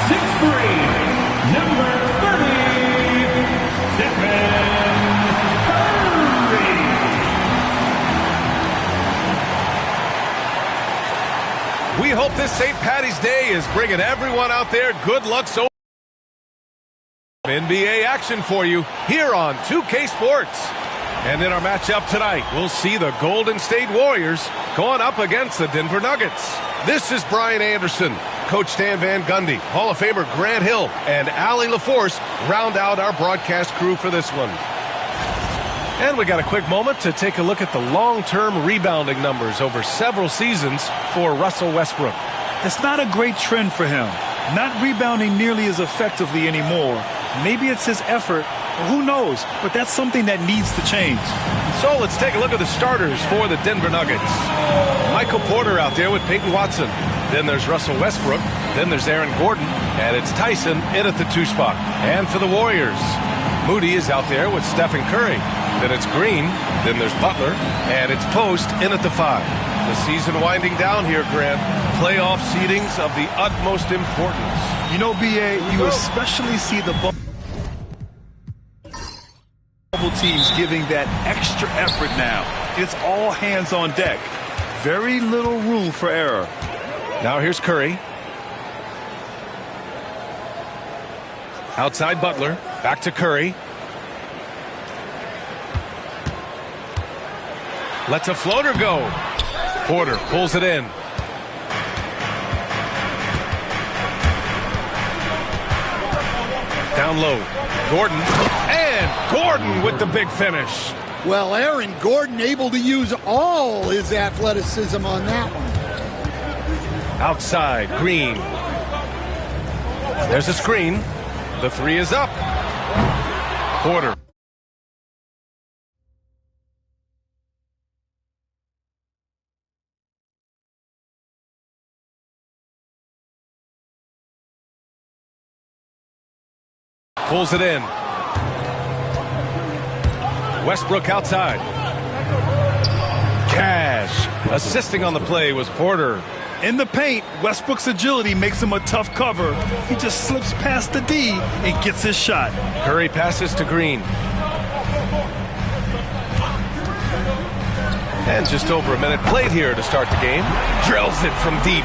6'3", number 30, Stephen Curry. We hope this St. Paddy's Day is bringing everyone out there good luck. So NBA action for you here on 2K Sports. And in our matchup tonight, we'll see the Golden State Warriors going up against the Denver Nuggets. This is Brian Anderson. Coach Stan Van Gundy, Hall of Famer Grant Hill, and Allie LaForce round out our broadcast crew for this one. And we got a quick moment to take a look at the long-term rebounding numbers over several seasons for Russell Westbrook. It's not a great trend for him. Not rebounding nearly as effectively anymore. Maybe it's his effort. Who knows? But that's something that needs to change. So let's take a look at the starters for the Denver Nuggets. Michael Porter out there with Peyton Watson. Then there's Russell Westbrook. Then there's Aaron Gordon. And it's Tyson in at the 2 spot. And for the Warriors, Moody is out there with Stephen Curry. Then it's Green. Then there's Butler. And it's Post in at the 5. The season winding down here, Grant. Playoff seedings of the utmost importance. You know, B.A., you especially see the bubble teams giving that extra effort now. It's all hands on deck. Very little room for error. Now here's Curry. Outside Butler. Back to Curry. Lets a floater go. Porter pulls it in. Down low. Gordon. And Gordon with the big finish. Well, Aaron Gordon able to use all his athleticism on that one. Outside, Green. There's a screen. The 3 is up. Porter. Pulls it in. Westbrook outside. Cash. Assisting on the play was Porter. In the paint, Westbrook's agility makes him a tough cover. He just slips past the D and gets his shot. Curry passes to Green. And just over a minute played here to start the game. Drills it from deep.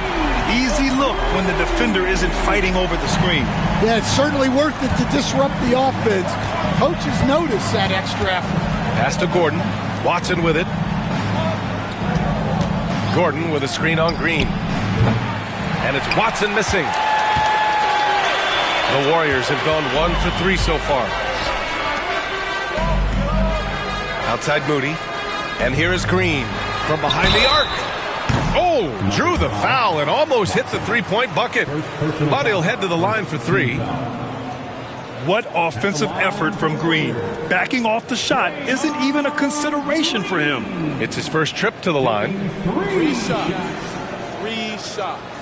Easy look when the defender isn't fighting over the screen. Yeah, it's certainly worth it to disrupt the offense. Coaches notice that extra effort. Pass to Gordon. Watson with it. Gordon with a screen on Green. And it's Watson missing. The Warriors have gone 1 for 3 so far. Outside Moody. And here is Green from behind the arc. Oh, drew the foul and almost hit the 3-point bucket. But he'll head to the line for 3. What offensive effort from Green. Backing off the shot isn't even a consideration for him. It's his first trip to the line. 3 shots. 3 shots.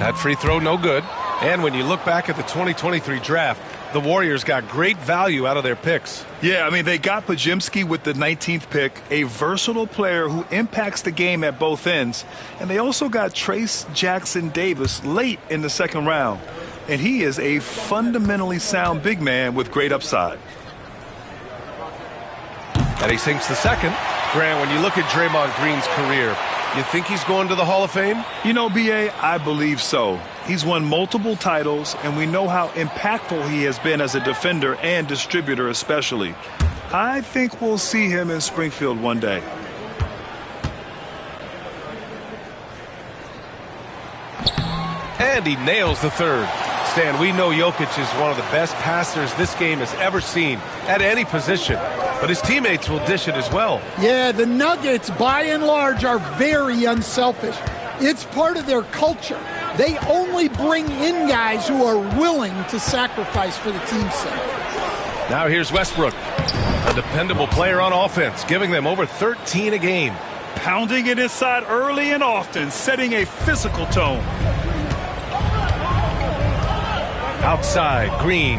That free throw no good. And when you look back at the 2023 draft, the Warriors got great value out of their picks. Yeah, I mean, they got Podziemski with the 19th pick, a versatile player who impacts the game at both ends. And they also got Trace Jackson Davis late in the 2nd round. And he is a fundamentally sound big man with great upside. And he sinks the 2nd. Grant, when you look at Draymond Green's career, you think he's going to the Hall of Fame? You know, B.A., I believe so. He's won multiple titles, and we know how impactful he has been as a defender and distributor especially. I think we'll see him in Springfield one day. And he nails the 3rd. Stan, we know Jokic is one of the best passers this game has ever seen at any position. But his teammates will dish it as well. Yeah, the Nuggets, by and large, are very unselfish. It's part of their culture. They only bring in guys who are willing to sacrifice for the team's sake. Now here's Westbrook, a dependable player on offense, giving them over 13 a game. Pounding it inside early and often, setting a physical tone. Outside, Green.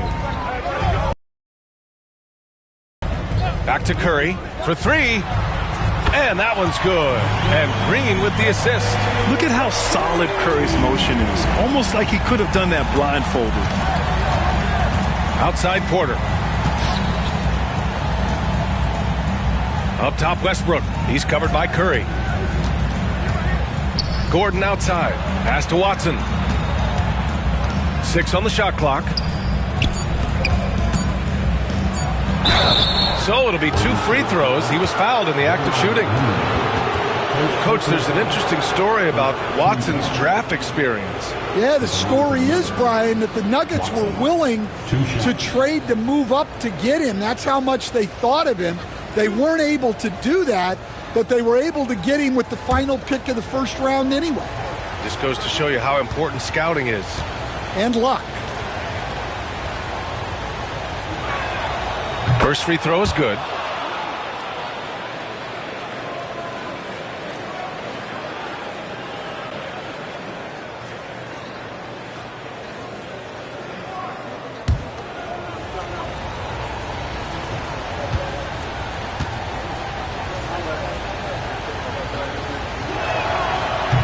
Back to Curry for three. And that one's good. And Green with the assist. Look at how solid Curry's motion is. Almost like he could have done that blindfolded. Outside Porter. Up top Westbrook. He's covered by Curry. Gordon outside. Pass to Watson. 6 on the shot clock. So it'll be 2 free throws. He was fouled in the act of shooting. Coach, there's an interesting story about Watson's draft experience. Yeah, the story is, Brian, that the Nuggets were willing to trade to move up to get him. That's how much they thought of him. They weren't able to do that, but they were able to get him with the final pick of the first round anyway. This goes to show you how important scouting is. And luck. First free throw is good.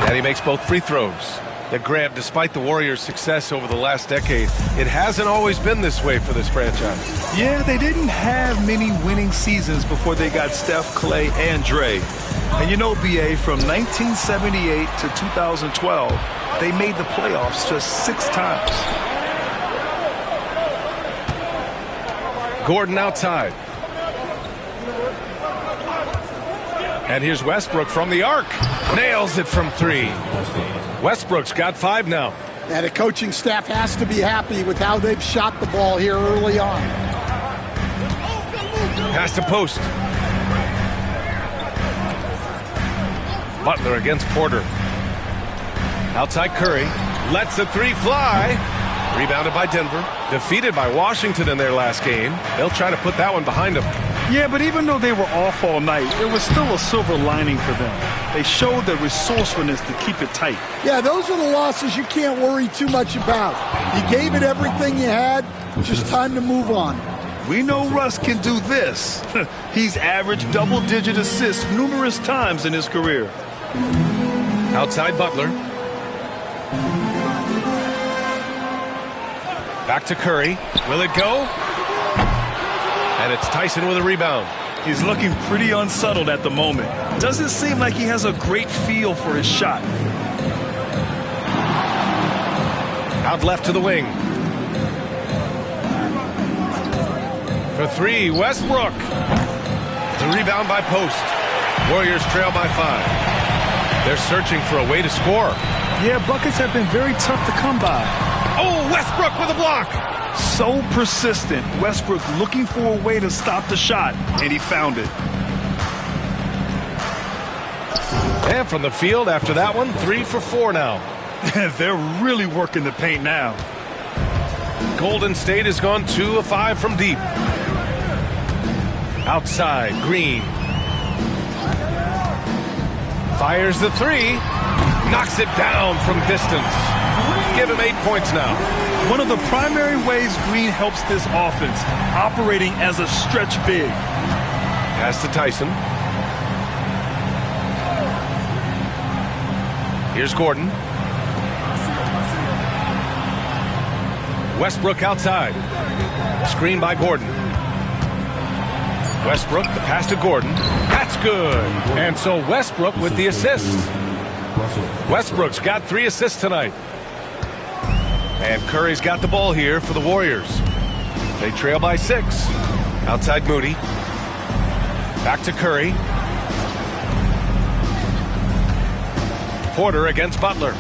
And he makes both free throws. That Grant, despite the Warriors' success over the last decade, it hasn't always been this way for this franchise. Yeah, they didn't have many winning seasons before they got Steph, Clay, and Dre. And you know, BA, from 1978 to 2012, they made the playoffs just 6 times. Gordon outside. And here's Westbrook from the arc. Nails it from 3. Westbrook's got 5 now. And the coaching staff has to be happy with how they've shot the ball here early on. Pass to post. Butler against Porter. Outside Curry. Lets the 3 fly. Rebounded by Denver. Defeated by Washington in their last game. They'll try to put that one behind them. Yeah, but even though they were off all night, there was still a silver lining for them. They showed their resourcefulness to keep it tight. Yeah, those are the losses you can't worry too much about. You gave it everything you had. Just time to move on. We know Russ can do this. He's averaged double-digit assists numerous times in his career. Outside Butler. Back to Curry. Will it go? And it's Tyson with a rebound. He's looking pretty unsettled at the moment. Doesn't seem like he has a great feel for his shot. Out left to the wing. For 3, Westbrook. The rebound by Post. Warriors trail by 5. They're searching for a way to score. Yeah, buckets have been very tough to come by. Oh, Westbrook with a block. So persistent. Westbrook looking for a way to stop the shot, and he found it. And from the field after that one, 3 for 4 now. They're really working the paint now. Golden State has gone 2 of 5 from deep. Outside, Green. Fires the 3. Knocks it down from distance. Give him 8 points now. One of the primary ways Green helps this offense, operating as a stretch big. Pass to Tyson. Here's Gordon. Westbrook outside. Screen by Gordon. Westbrook, the pass to Gordon. That's good. And so Westbrook with the assist. Westbrook's got 3 assists tonight. And Curry's got the ball here for the Warriors. They trail by 6. Outside Moody. Back to Curry. Porter against Butler.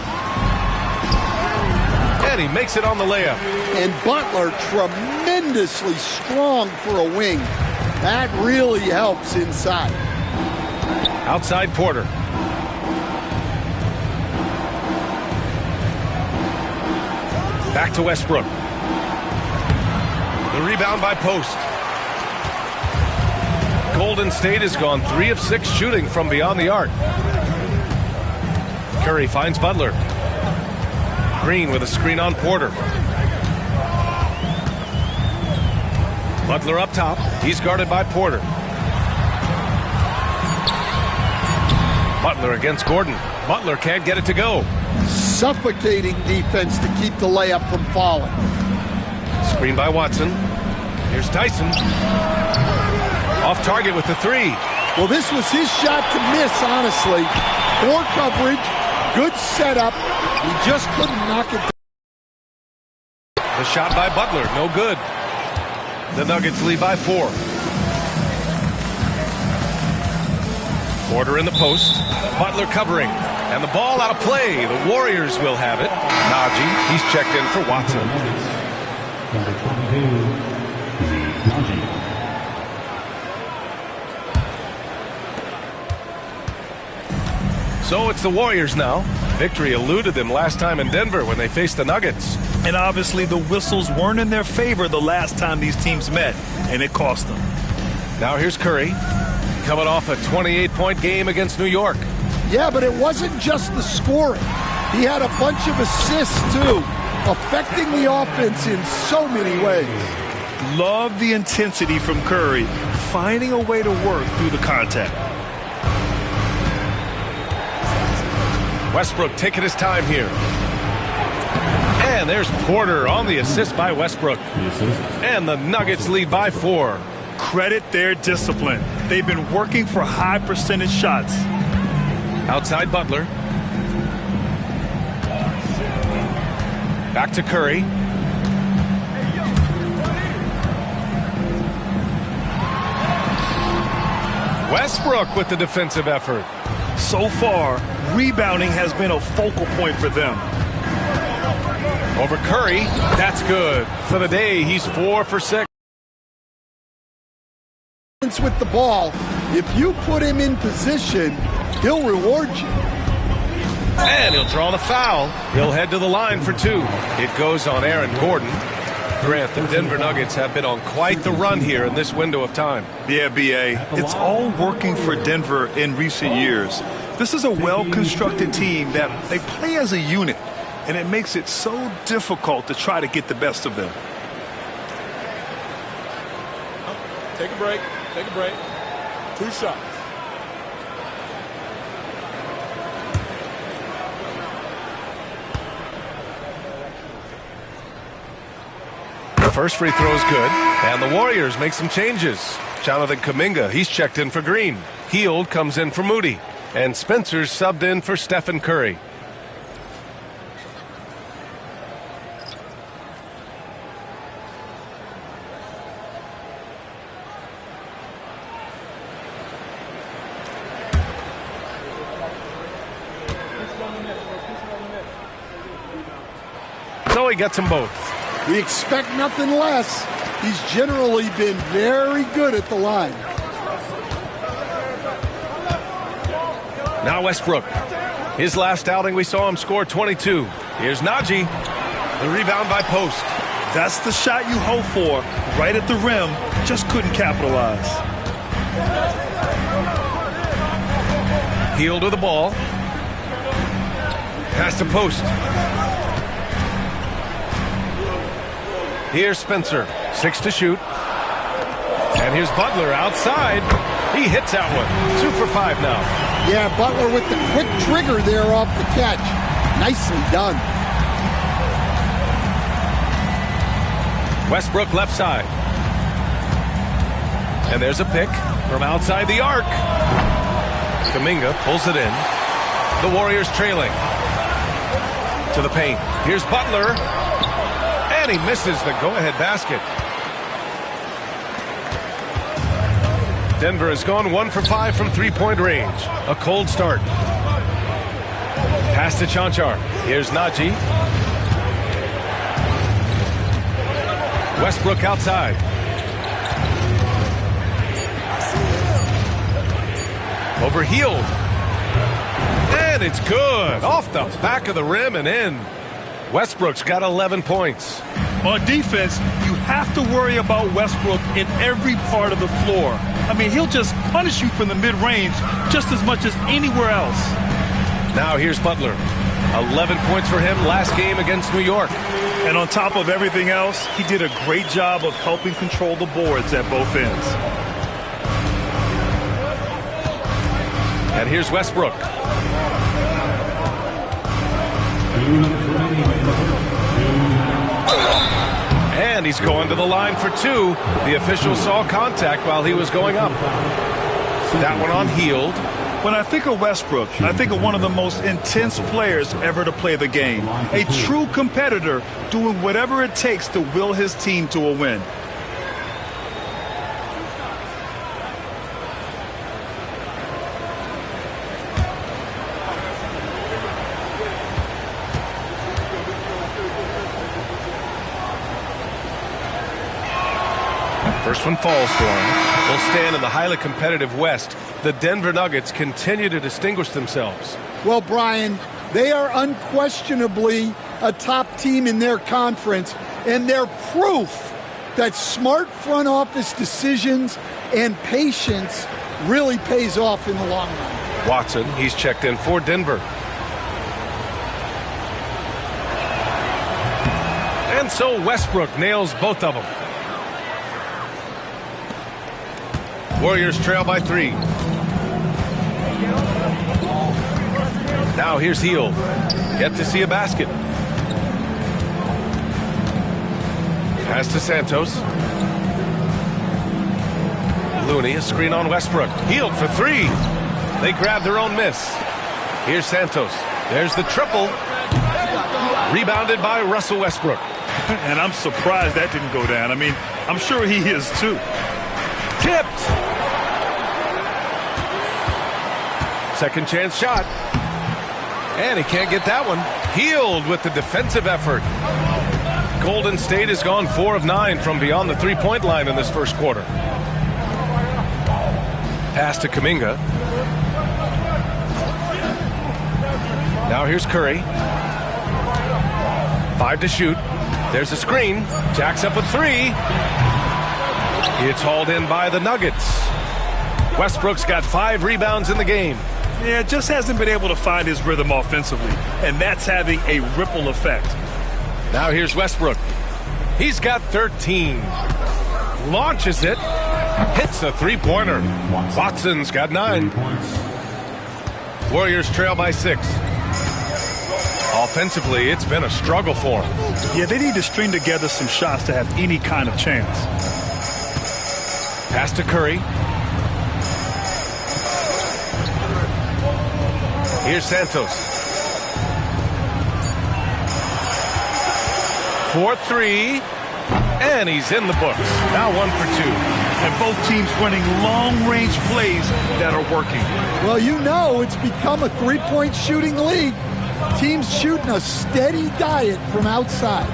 And he makes it on the layup. And Butler tremendously strong for a wing. That really helps inside. Outside Porter. Back to Westbrook. The rebound by Post. Golden State has gone 3 of 6 shooting from beyond the arc. Curry finds Butler. Green with a screen on Porter. Butler up top. He's guarded by Porter. Butler against Gordon. Butler can't get it to go. Suffocating defense to keep the layup from falling. Screen by Watson. Here's Dyson. Off target with the three. Well, this was his shot to miss, honestly. Poor coverage, good setup. He just couldn't knock it down. The shot by Butler, no good. The Nuggets lead by 4. Porter in the post. Butler covering. And the ball out of play. The Warriors will have it. Najee, he's checked in for Watson. Number 22, Najee. So it's the Warriors now. Victory eluded them last time in Denver when they faced the Nuggets. And obviously the whistles weren't in their favor the last time these teams met, and it cost them. Now here's Curry, coming off a 28-point game against New York. Yeah, but it wasn't just the scoring. He had a bunch of assists, too, affecting the offense in so many ways. Love the intensity from Curry, finding a way to work through the contact. Westbrook taking his time here. And there's Porter on the assist by Westbrook. And the Nuggets lead by 4. Credit their discipline. They've been working for high percentage shots. Outside Butler. Back to Curry. Westbrook with the defensive effort. So far, rebounding has been a focal point for them. Over Curry, that's good. For the day, he's 4 for 6. With the ball, if you put him in position, he'll reward you. And he'll draw the foul. He'll head to the line for 2. It goes on Aaron Gordon. Grant, the Denver Nuggets have been on quite the run here in this window of time. Yeah, B.A., it's all working for Denver in recent years. This is a well-constructed team that they play as a unit, and it makes it so difficult to try to get the best of them. Take a break. Take a break. 2 shots. The first free throw is good, and the Warriors make some changes. Jonathan Kuminga, he's checked in for Green. Hield comes in for Moody. And Spencer's subbed in for Stephen Curry. So he gets them both. We expect nothing less. He's generally been very good at the line. Now Westbrook. His last outing, we saw him score 22. Here's Najee. The rebound by Post. That's the shot you hope for. Right at the rim. Just couldn't capitalize. Hield with the ball. Pass to Post. Here's Spencer. 6 to shoot. And here's Butler outside. He hits that one. 2 for 5 now. Yeah, Butler with the quick trigger there off the catch. Nicely done. Westbrook left side. And there's a pick from outside the arc. Kuminga pulls it in. The Warriors trailing. To the paint. Here's Butler. And he misses the go-ahead basket. Denver has gone 1 for 5 from three-point range. A cold start. Pass to Chanchar. Here's Najee. Westbrook outside. Over Hield. And it's good. Off the back of the rim and in. Westbrook's got 11 points. On defense, you have to worry about Westbrook in every part of the floor. I mean, he'll just punish you from the mid-range just as much as anywhere else. Now here's Butler. 11 points for him last game against New York. And on top of everything else, he did a great job of helping control the boards at both ends. And here's Westbrook. And he's going to the line for two. The official saw contact while he was going up. That one on Hield. When I think of Westbrook, I think of one of the most intense players ever to play the game. A true competitor doing whatever it takes to will his team to a win. First one falls for him. Will stand in the highly competitive West. The Denver Nuggets continue to distinguish themselves. Well, Brian, they are unquestionably a top team in their conference, and they're proof that smart front office decisions and patience really pays off in the long run. Watson, he's checked in for Denver. And so Westbrook nails both of them. Warriors trail by 3. Now here's Hield. Yet to see a basket. Pass to Santos. Looney, a screen on Westbrook. Hield for 3. They grab their own miss. Here's Santos. There's the triple. Rebounded by Russell Westbrook. And I'm surprised that didn't go down. I mean, I'm sure he is too. Tipped. Second chance shot. And he can't get that one. Hield with the defensive effort. Golden State has gone 4 of 9 from beyond the three-point line in this first quarter. Pass to Kuminga. Now here's Curry. 5 to shoot. There's a screen. Jacks up with 3. It's hauled in by the Nuggets. Westbrook's got 5 rebounds in the game. Yeah, just hasn't been able to find his rhythm offensively, and that's having a ripple effect. Now here's Westbrook. He's got 13. Launches it. Hits a three-pointer. Watson's got 9. Warriors trail by 6. Offensively, it's been a struggle for them. Yeah, they need to string together some shots to have any kind of chance. Pass to Curry. Here's Santos. 4-3. And he's in the books. Now 1 for 2. And both teams running long-range plays that are working. Well, you know it's become a three-point shooting league. Teams shooting a steady diet from outside.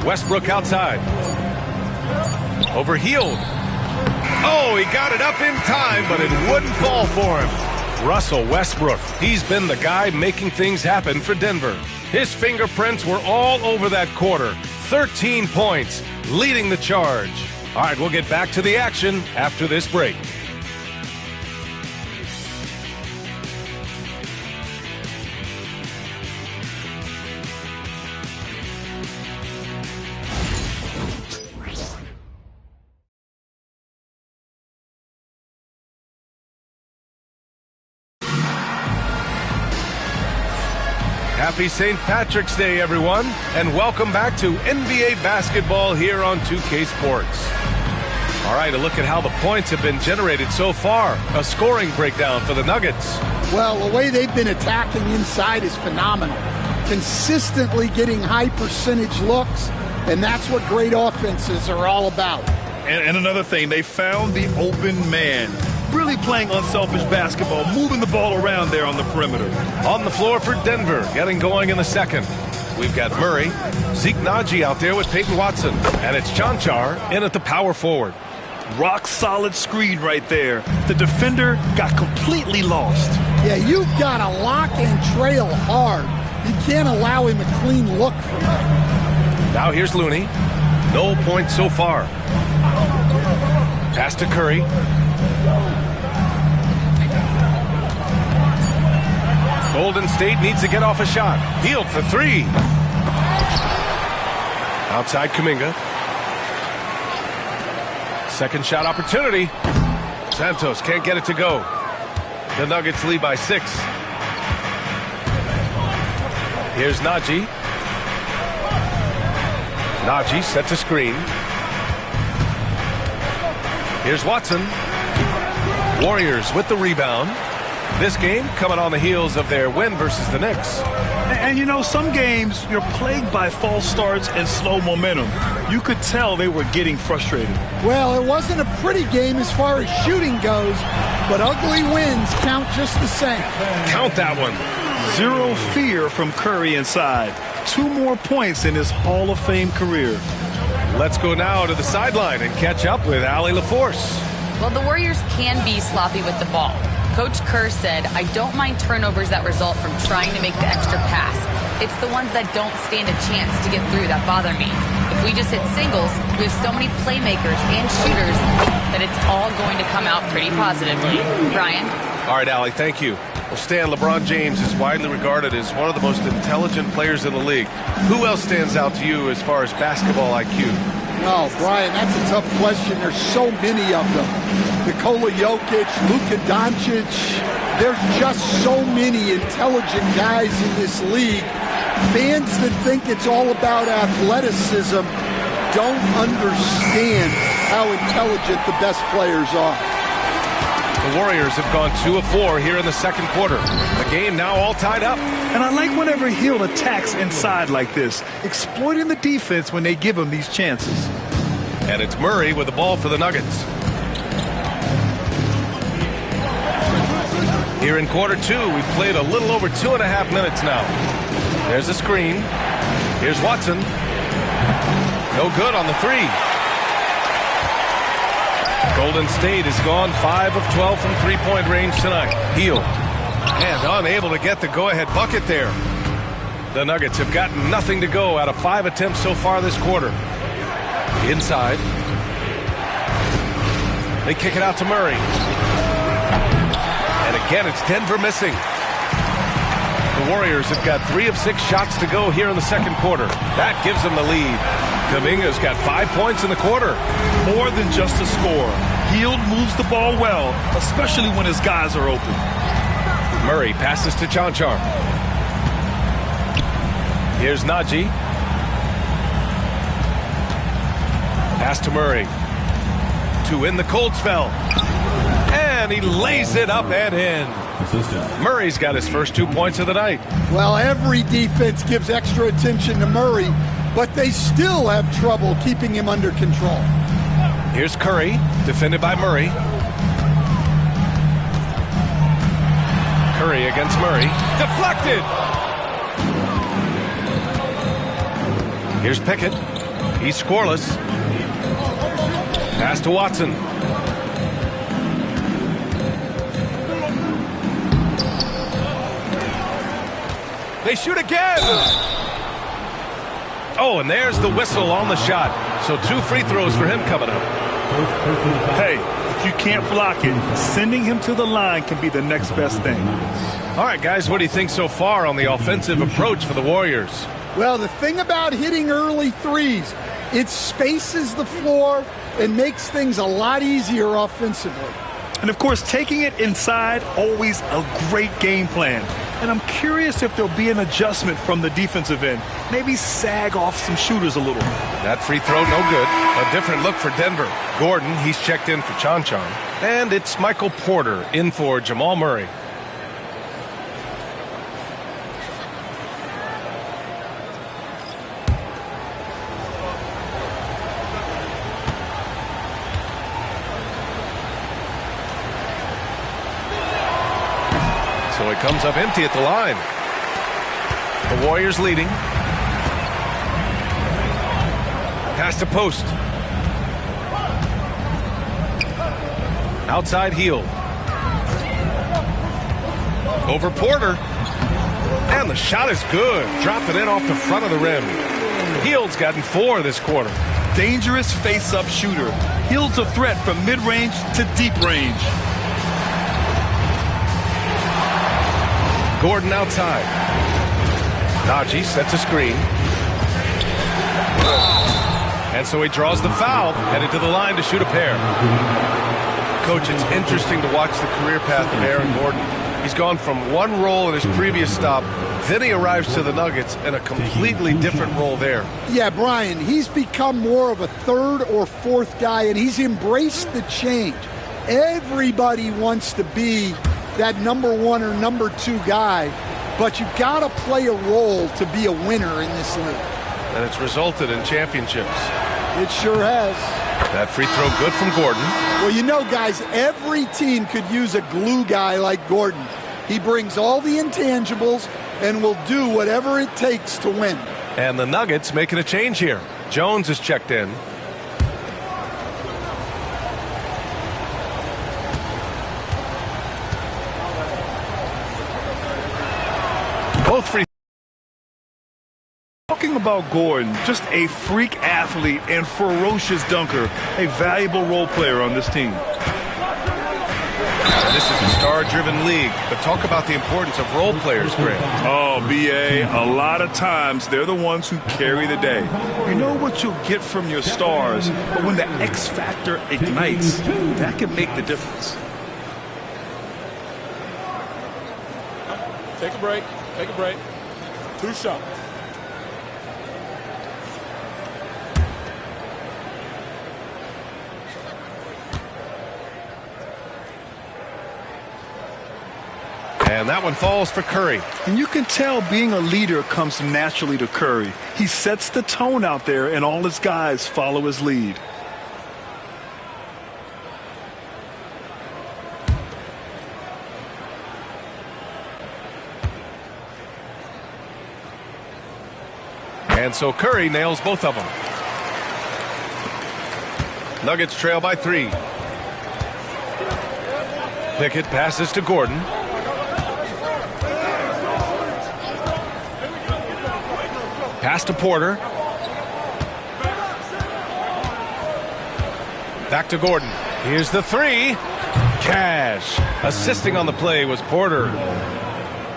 Westbrook outside. Over Hield. Oh, he got it up in time, but it wouldn't fall for him. Russell Westbrook, he's been the guy making things happen for Denver. His fingerprints were all over that quarter. 13 points, leading the charge. All right, we'll get back to the action after this break. Happy St. Patrick's Day, everyone, and welcome back to NBA basketball here on 2K Sports. All right, a look at how the points have been generated so far. A scoring breakdown for the Nuggets. Well, the way they've been attacking inside is phenomenal. Consistently getting high percentage looks, and that's what great offenses are all about. And another thing, they found the open man. Really playing unselfish basketball, moving the ball around there on the perimeter. On the floor for Denver, getting going in the second. We've got Murray, Zeke Naji out there with Peyton Watson, and it's Chanchar in at the power forward. Rock solid screen right there. The defender got completely lost. Yeah, you've got to lock and trail hard. You can't allow him a clean look from that. Now here's Looney. No points so far. Pass to Curry. Golden State needs to get off a shot. Hield for 3. Outside Kuminga. Second shot opportunity. Santos can't get it to go. The Nuggets lead by 6. Here's Najee. Najee sets a screen. Here's Watson. Warriors with the rebound. This game coming on the heels of their win versus the Knicks. And you know, some games you're plagued by false starts and slow momentum. You could tell they were getting frustrated. Well, it wasn't a pretty game as far as shooting goes, but ugly wins count just the same. Count that one. Zero fear from Curry inside. 2 more points in his Hall of Fame career. Let's go now to the sideline and catch up with Allie LaForce. Well, the Warriors can be sloppy with the ball. Coach Kerr said, I don't mind turnovers that result from trying to make the extra pass. It's the ones that don't stand a chance to get through that bother me. If we just hit singles, we have so many playmakers and shooters that it's all going to come out pretty positively. Brian? All right, Allie, thank you. Well, Stan, LeBron James is widely regarded as one of the most intelligent players in the league. Who else stands out to you as far as basketball IQ? Oh, Brian, that's a tough question. There's so many of them. Nikola Jokic, Luka Doncic. There's just so many intelligent guys in this league. Fans that think it's all about athleticism don't understand how intelligent the best players are. The Warriors have gone 2 of 4 here in the second quarter. The game now all tied up. And I like whenever Hill attacks inside like this, exploiting the defense when they give him these chances. And it's Murray with the ball for the Nuggets. Here in quarter 2, we've played a little over 2.5 minutes now. There's a screen. Here's Watson. No good on the 3. Golden State has gone 5 of 12 from three-point range tonight. Hill. And unable to get the go-ahead bucket there. The Nuggets have gotten nothing to go out of 5 attempts so far this quarter. Inside. They kick it out to Murray. And again, it's Denver missing. The Warriors have got 3 of 6 shots to go here in the second quarter. That gives them the lead. Kuminga's got 5 points in the quarter. More than just a score. Hield moves the ball well, especially when his guys are open. Murray passes to Chanchar. Here's Najee. Pass to Murray. To end the cold spell. And he lays it up and in. Murray's got his first 2 points of the night. Well, every defense gives extra attention to Murray, but they still have trouble keeping him under control. Here's Curry, defended by Murray. Curry against Murray. Deflected! Here's Pickett. He's scoreless. Pass to Watson. They shoot again! Oh, and there's the whistle on the shot. So 2 free throws for him coming up. Hey, if you can't block it, sending him to the line can be the next best thing. All right, guys, what do you think so far on the offensive approach for the Warriors? Well, the thing about hitting early threes, it spaces the floor and makes things a lot easier offensively. And, of course, taking it inside, always a great game plan. And I'm curious if there'll be an adjustment from the defensive end. Maybe sag off some shooters a little. That free throw, no good. A different look for Denver. Gordon, he's checked in for Chanchan. And it's Michael Porter in for Jamal Murray. So it comes up empty at the line. The Warriors leading. Pass to post. Outside heel. Over Porter. And the shot is good. Dropped it in off the front of the rim. Hield's gotten 4 this quarter. Dangerous face-up shooter. Hield's a threat from mid-range to deep range. Gordon outside. Najee sets a screen. And so he draws the foul, headed to the line to shoot a pair. Coach, it's interesting to watch the career path of Aaron Gordon. He's gone from one role in his previous stop, then he arrives to the Nuggets in a completely different role there. Yeah, Brian, he's become more of a third or fourth guy, and he's embraced the change. Everybody wants to be that number one or number two guy, but you got to play a role to be a winner in this league. And it's resulted in championships. It sure has. That free throw good from Gordon. Well, you know, guys, every team could use a glue guy like Gordon. He brings all the intangibles and will do whatever it takes to win. And the Nuggets making a change here. Jones is checked in. Both free. Talking about Gordon, just a freak athlete and ferocious dunker, a valuable role player on this team. This is a star-driven league, but talk about the importance of role players, Grant. Oh, B.A., a lot of times they're the ones who carry the day. You know what you'll get from your stars, but when the X factor ignites, that can make the difference. Take a break. Take a break. 2 shots. And that one falls for Curry. And you can tell being a leader comes naturally to Curry. He sets the tone out there, and all his guys follow his lead. And so Curry nails both of them. Nuggets trail by 3. Pickett passes to Gordon. Pass to Porter. Back to Gordon. Here's the 3. Cash. Assisting on the play was Porter.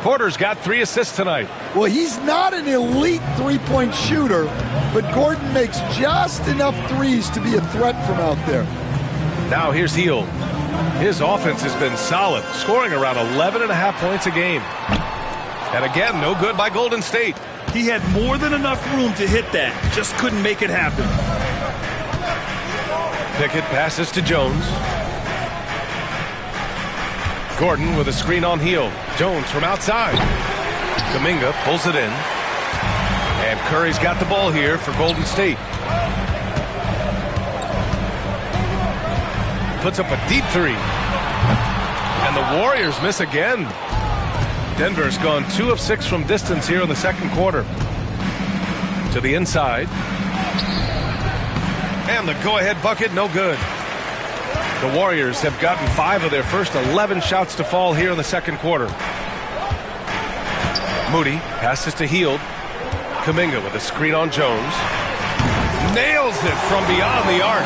Porter's got 3 assists tonight. Well, he's not an elite three-point shooter, but Gordon makes just enough threes to be a threat from out there. Now here's Hield. His offense has been solid, scoring around 11.5 points a game. And again, no good by Golden State. He had more than enough room to hit that, just couldn't make it happen. Pickett passes to Jones. Gordon with a screen on Hield. Jones from outside. Kuminga pulls it in. And Curry's got the ball here for Golden State. Puts up a deep 3. And the Warriors miss again. Denver's gone 2 of 6 from distance here in the second quarter. To the inside. And the go-ahead bucket, no good. The Warriors have gotten 5 of their first 11 shots to fall here in the second quarter. Moody passes to Hield. Kuminga with a screen on Jones. Nails it from beyond the arc.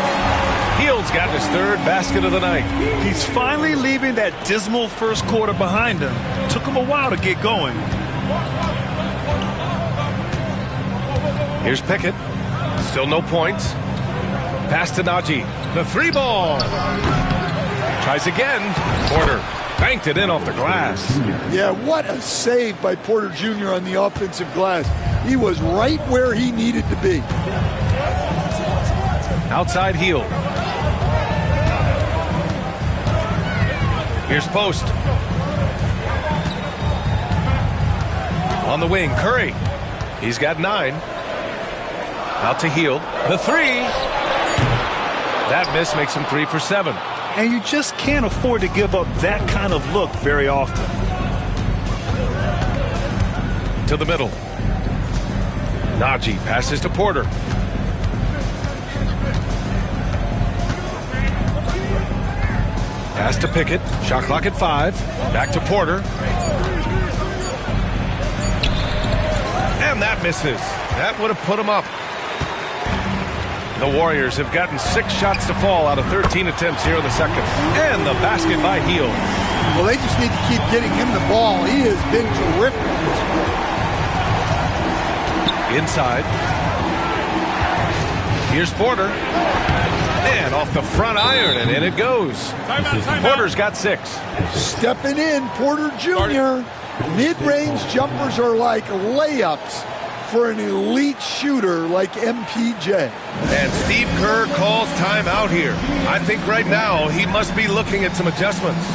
Hield's got his 3rd basket of the night. He's finally leaving that dismal first quarter behind him. Took him a while to get going. Here's Pickett. Still no points. Pass to Najee. The 3 ball. Tries again. Porter banked it in off the glass. Yeah, what a save by Porter Jr. on the offensive glass. He was right where he needed to be. Outside Hield. Here's Post. On the wing, Curry. He's got 9. Out to Hield. The 3. That miss makes him 3 for 7. And you just can't afford to give up that kind of look very often. To the middle. Najee passes to Porter. Pass to Pickett. Shot clock at 5. Back to Porter. And that misses. That would have put him up. The Warriors have gotten 6 shots to fall out of 13 attempts here in the second. And the basket by Hield. Well, they just need to keep getting him the ball. He has been terrific. Inside. Here's Porter. And off the front iron, and in it goes. Porter's got 6. Stepping in, Porter Jr. Mid-range jumpers are like layups for an elite shooter like MPJ. And Steve Kerr calls timeout here. I think right now he must be looking at some adjustments.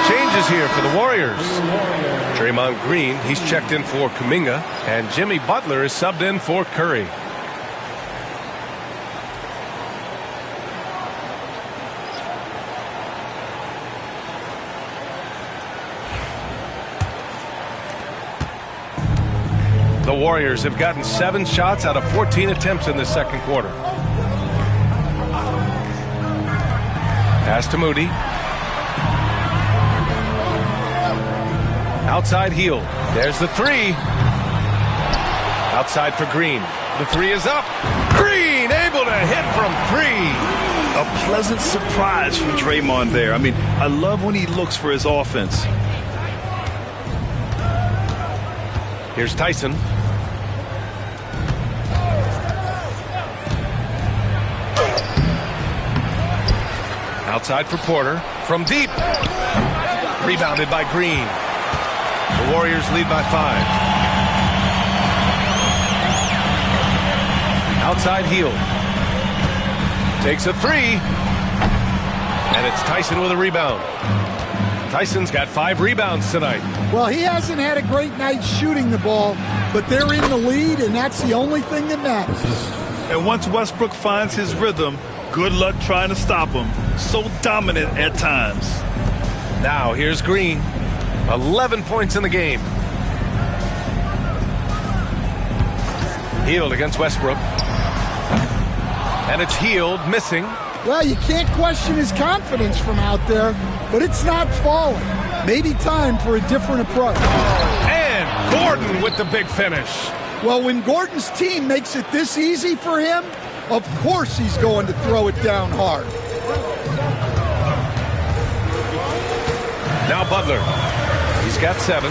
Changes here for the Warriors. Draymond Green, he's checked in for Kuminga, and Jimmy Butler is subbed in for Curry. The Warriors have gotten 7 shots out of 14 attempts in the second quarter. Pass to Moody. Outside heel. There's the 3. Outside for Green. The 3 is up. Green able to hit from 3. A pleasant surprise from Draymond there. I mean, I love when he looks for his offense. Here's Tyson. Outside for Porter. From deep. Rebounded by Green. The Warriors lead by 5. Outside heel. Takes a 3. And it's Tyson with a rebound. Tyson's got 5 rebounds tonight. Well, he hasn't had a great night shooting the ball, but they're in the lead, and that's the only thing that matters. And once Westbrook finds his rhythm, good luck trying to stop him. So dominant at times. Now here's Green. 11 points in the game. Healed against Westbrook. And it's Healed, missing. Well, you can't question his confidence from out there, but it's not falling. Maybe time for a different approach. And Gordon with the big finish. Well, when Gordon's team makes it this easy for him, of course he's going to throw it down hard. Now Butler. He's got 7.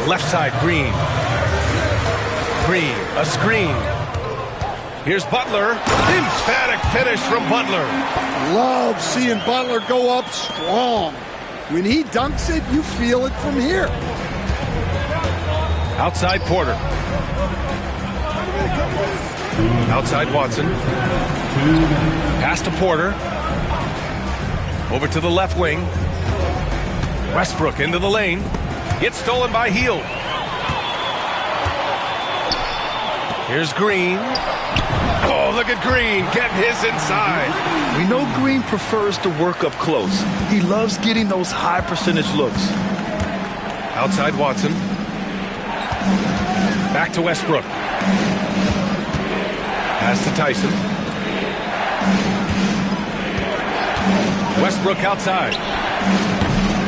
Left side, Green. Green, a screen. Here's Butler. Emphatic finish from Butler. Love seeing Butler go up strong. When he dunks it, you feel it from here. Outside Porter. Outside Watson. Pass to Porter. Over to the left wing. Westbrook into the lane. Gets stolen by Hield. Here's Green. Oh, look at Green getting his inside. We know Green prefers to work up close. He loves getting those high percentage looks. Outside Watson. Back to Westbrook. Pass to Tyson. Westbrook outside.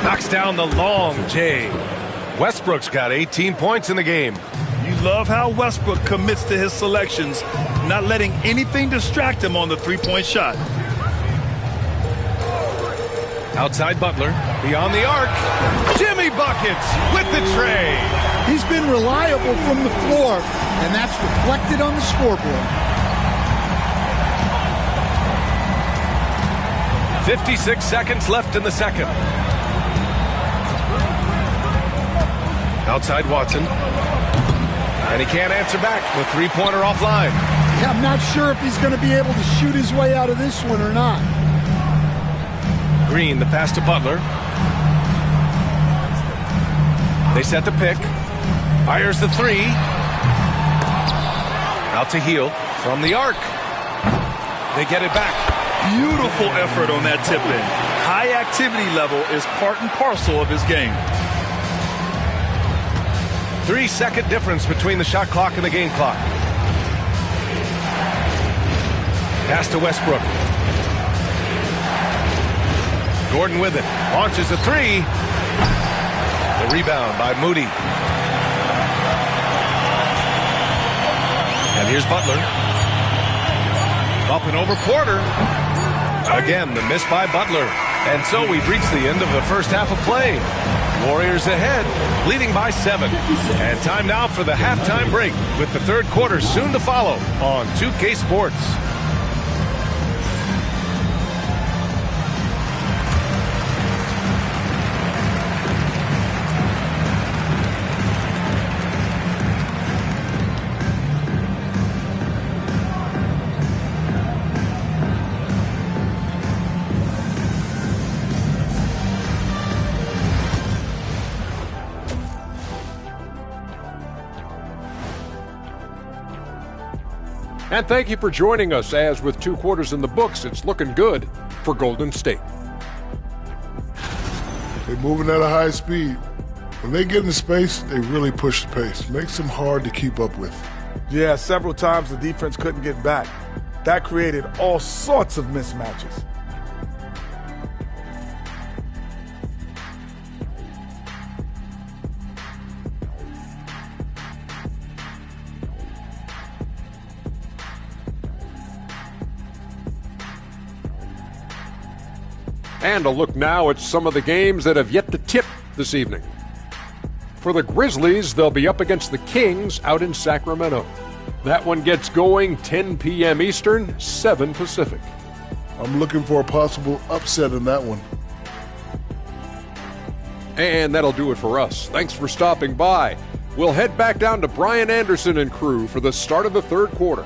Knocks down the long J. Westbrook's got 18 points in the game. You love how Westbrook commits to his selections, not letting anything distract him on the three-point shot. Outside Butler, beyond the arc. Jimmy buckets with the tray. He's been reliable from the floor, and that's reflected on the scoreboard. 56 seconds left in the second. Outside Watson. And he can't answer back. The three-pointer offline. Yeah, I'm not sure if he's going to be able to shoot his way out of this one or not. Green, the pass to Butler. They set the pick. Fires the three. Out to Heel from the arc. They get it back. Beautiful effort on that tip-in. High activity level is part and parcel of his game. 3-second difference between the shot clock and the game clock. Pass to Westbrook. Gordon with it. Launches a three. The rebound by Moody. And here's Butler. Up and over Porter. Again, the miss by Butler. And so we've reached the end of the first half of play. Warriors ahead, leading by 7. And time now for the halftime break, with the third quarter soon to follow on 2K Sports. And thank you for joining us, as with 2 quarters in the books, it's looking good for Golden State. They're moving at a high speed. When they get in space, they really push the pace. Makes them hard to keep up with. Yeah, several times the defense couldn't get back. That created all sorts of mismatches. And a look now at some of the games that have yet to tip this evening. For the Grizzlies, they'll be up against the Kings out in Sacramento. That one gets going 10 p.m. Eastern, 7 Pacific. I'm looking for a possible upset in that one. And that'll do it for us. Thanks for stopping by. We'll head back down to Brian Anderson and crew for the start of the third quarter.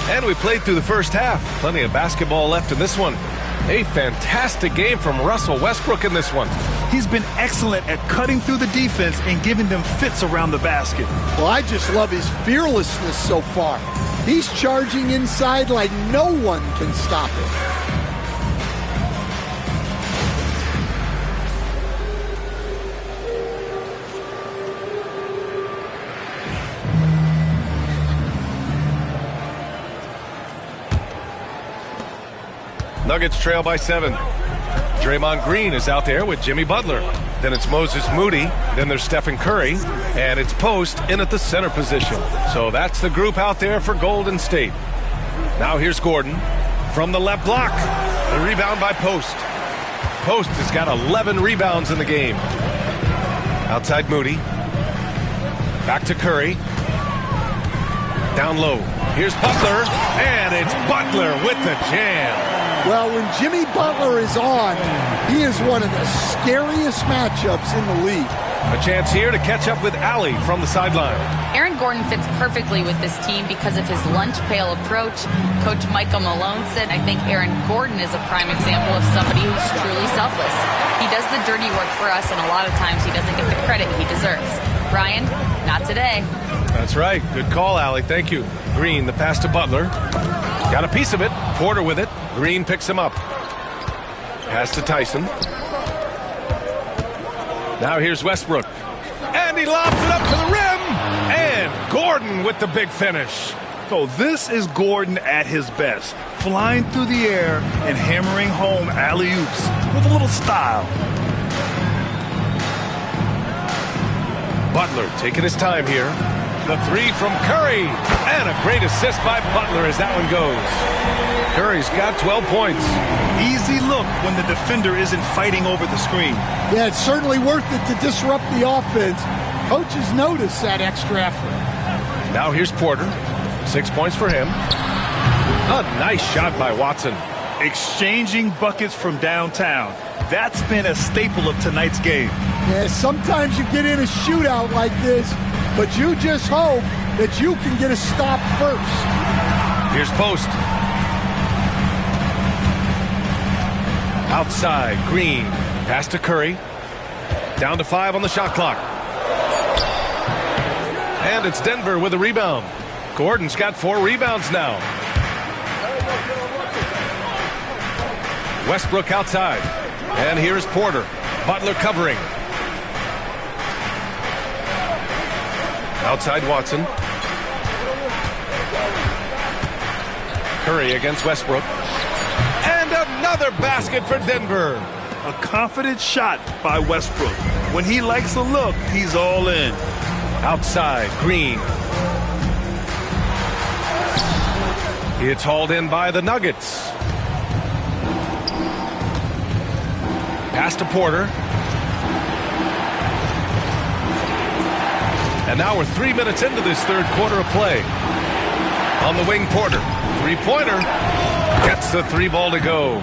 And we played through the first half. Plenty of basketball left in this one. A fantastic game from Russell Westbrook in this one. He's been excellent at cutting through the defense and giving them fits around the basket. Well, I just love his fearlessness so far. He's charging inside like no one can stop him. Nuggets trail by 7. Draymond Green is out there with Jimmy Butler. Then it's Moses Moody. Then there's Stephen Curry. And it's Post in at the center position. So that's the group out there for Golden State. Now here's Gordon from the left block. The rebound by Post. Post has got 11 rebounds in the game. Outside Moody. Back to Curry. Down low. Here's Butler. And it's Butler with the jam. Well, when Jimmy Butler is on, he is one of the scariest matchups in the league. A chance here to catch up with Allie from the sideline. Aaron Gordon fits perfectly with this team because of his lunch pail approach. Coach Michael Malone said, I think Aaron Gordon is a prime example of somebody who's truly selfless. He does the dirty work for us, and a lot of times he doesn't get the credit he deserves. Brian, not today. That's right. Good call, Allie. Thank you. Green, the pass to Butler. Got a piece of it. Porter with it. Green picks him up. Pass to Tyson. Now here's Westbrook. And he lobs it up to the rim. And Gordon with the big finish. So this is Gordon at his best. Flying through the air and hammering home alley-oops with a little style. Butler taking his time here. The three from Curry. And a great assist by Butler as that one goes. Curry's got 12 points. Easy look when the defender isn't fighting over the screen. Yeah, it's certainly worth it to disrupt the offense. Coaches notice that extra effort. Now here's Porter. 6 points for him. A nice shot by Watson. Exchanging buckets from downtown. That's been a staple of tonight's game. Yeah, sometimes you get in a shootout like this, but you just hope that you can get a stop first. Here's Post. Outside, Green. Pass to Curry. Down to 5 on the shot clock. And it's Denver with a rebound. Gordon's got 4 rebounds now. Westbrook outside. And here's Porter. Butler covering. Outside Watson. Curry against Westbrook. And another basket for Denver. A confident shot by Westbrook. When he likes a look, he's all in. Outside, Green. It's hauled in by the Nuggets. Pass to Porter. And now we're 3 minutes into this third quarter of play. On the wing, Porter. Three-pointer. Gets the 3 ball to go.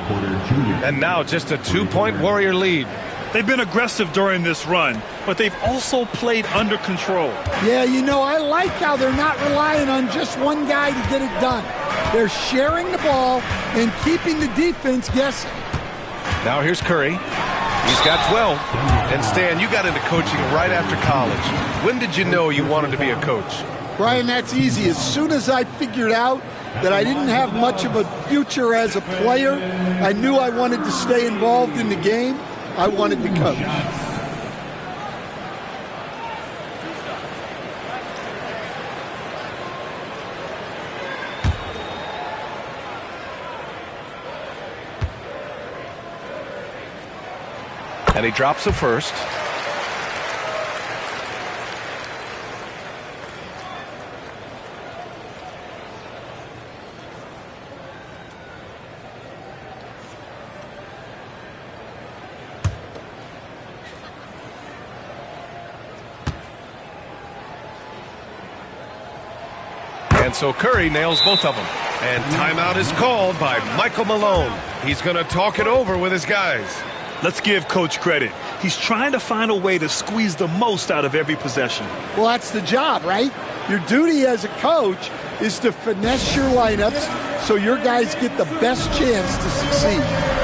And now just a 2-point Warrior lead. They've been aggressive during this run, but they've also played under control. Yeah, you know, I like how they're not relying on just one guy to get it done. They're sharing the ball and keeping the defense guessing. Now here's Curry. He's got 12. And Stan, you got into coaching right after college. When did you know you wanted to be a coach? Brian, that's easy. As soon as I figured out that I didn't have much of a future as a player, I knew I wanted to stay involved in the game. I wanted to coach. And he drops the first. And so Curry nails both of them. And timeout is called by Michael Malone. He's going to talk it over with his guys. Let's give Coach credit. He's trying to find a way to squeeze the most out of every possession. Well, that's the job, right? Your duty as a coach is to finesse your lineups so your guys get the best chance to succeed.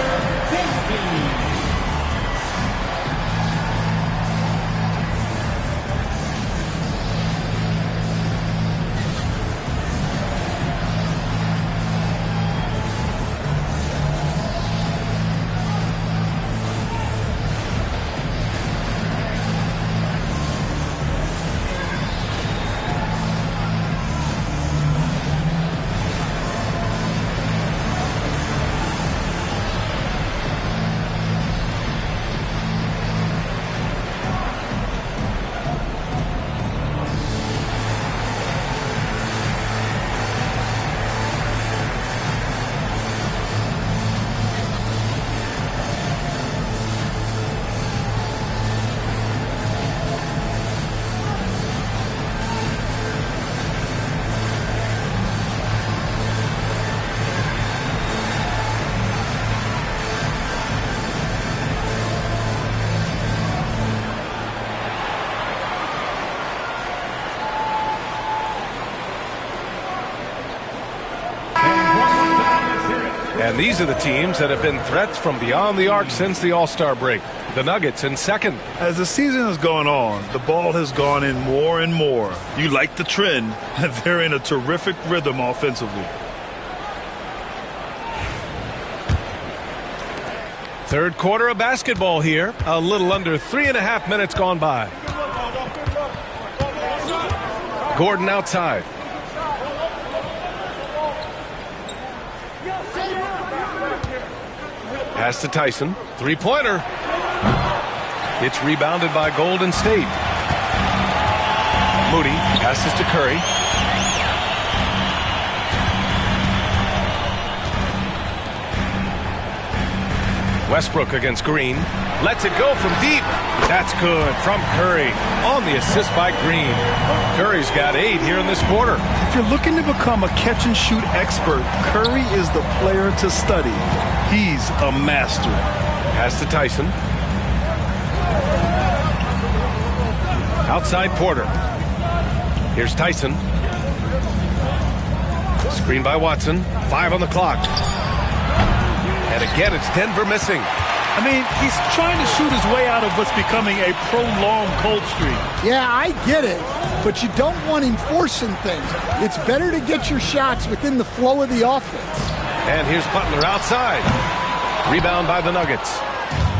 And these are the teams that have been threats from beyond the arc since the All-Star break. The Nuggets in second. As the season has gone on, the ball has gone in more and more. You like the trend. They're in a terrific rhythm offensively. Third quarter of basketball here. A little under 3.5 minutes gone by. Gordon outside. Pass to Tyson. Three-pointer. It's rebounded by Golden State. Moody passes to Curry. Westbrook against Green. Lets it go from deep. That's good from Curry on the assist by Green. Curry's got 8 here in this quarter. If you're looking to become a catch-and-shoot expert, Curry is the player to study. He's a master. Pass to Tyson. Outside Porter. Here's Tyson. Screen by Watson. 5 on the clock. And again, it's Denver missing. I mean, he's trying to shoot his way out of what's becoming a prolonged cold streak. Yeah, I get it, but you don't want him forcing things. It's better to get your shots within the flow of the offense. And here's Butler outside. Rebound by the Nuggets.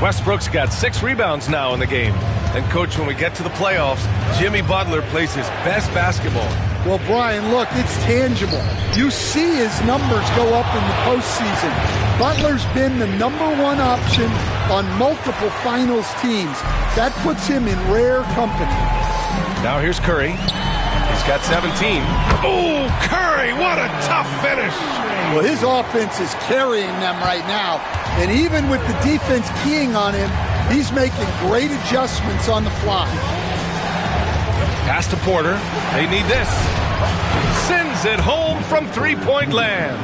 Westbrook's got 6 rebounds now in the game. And, Coach, when we get to the playoffs, Jimmy Butler plays his best basketball. Well, Brian, look, it's tangible. You see his numbers go up in the postseason. Butler's been the #1 option on multiple finals teams. That puts him in rare company. Now here's Curry. He's got 17. Oh, Curry, what a tough finish. Well, his offense is carrying them right now. And even with the defense keying on him, he's making great adjustments on the fly. Pass to Porter. They need this. Sends it home from three-point land.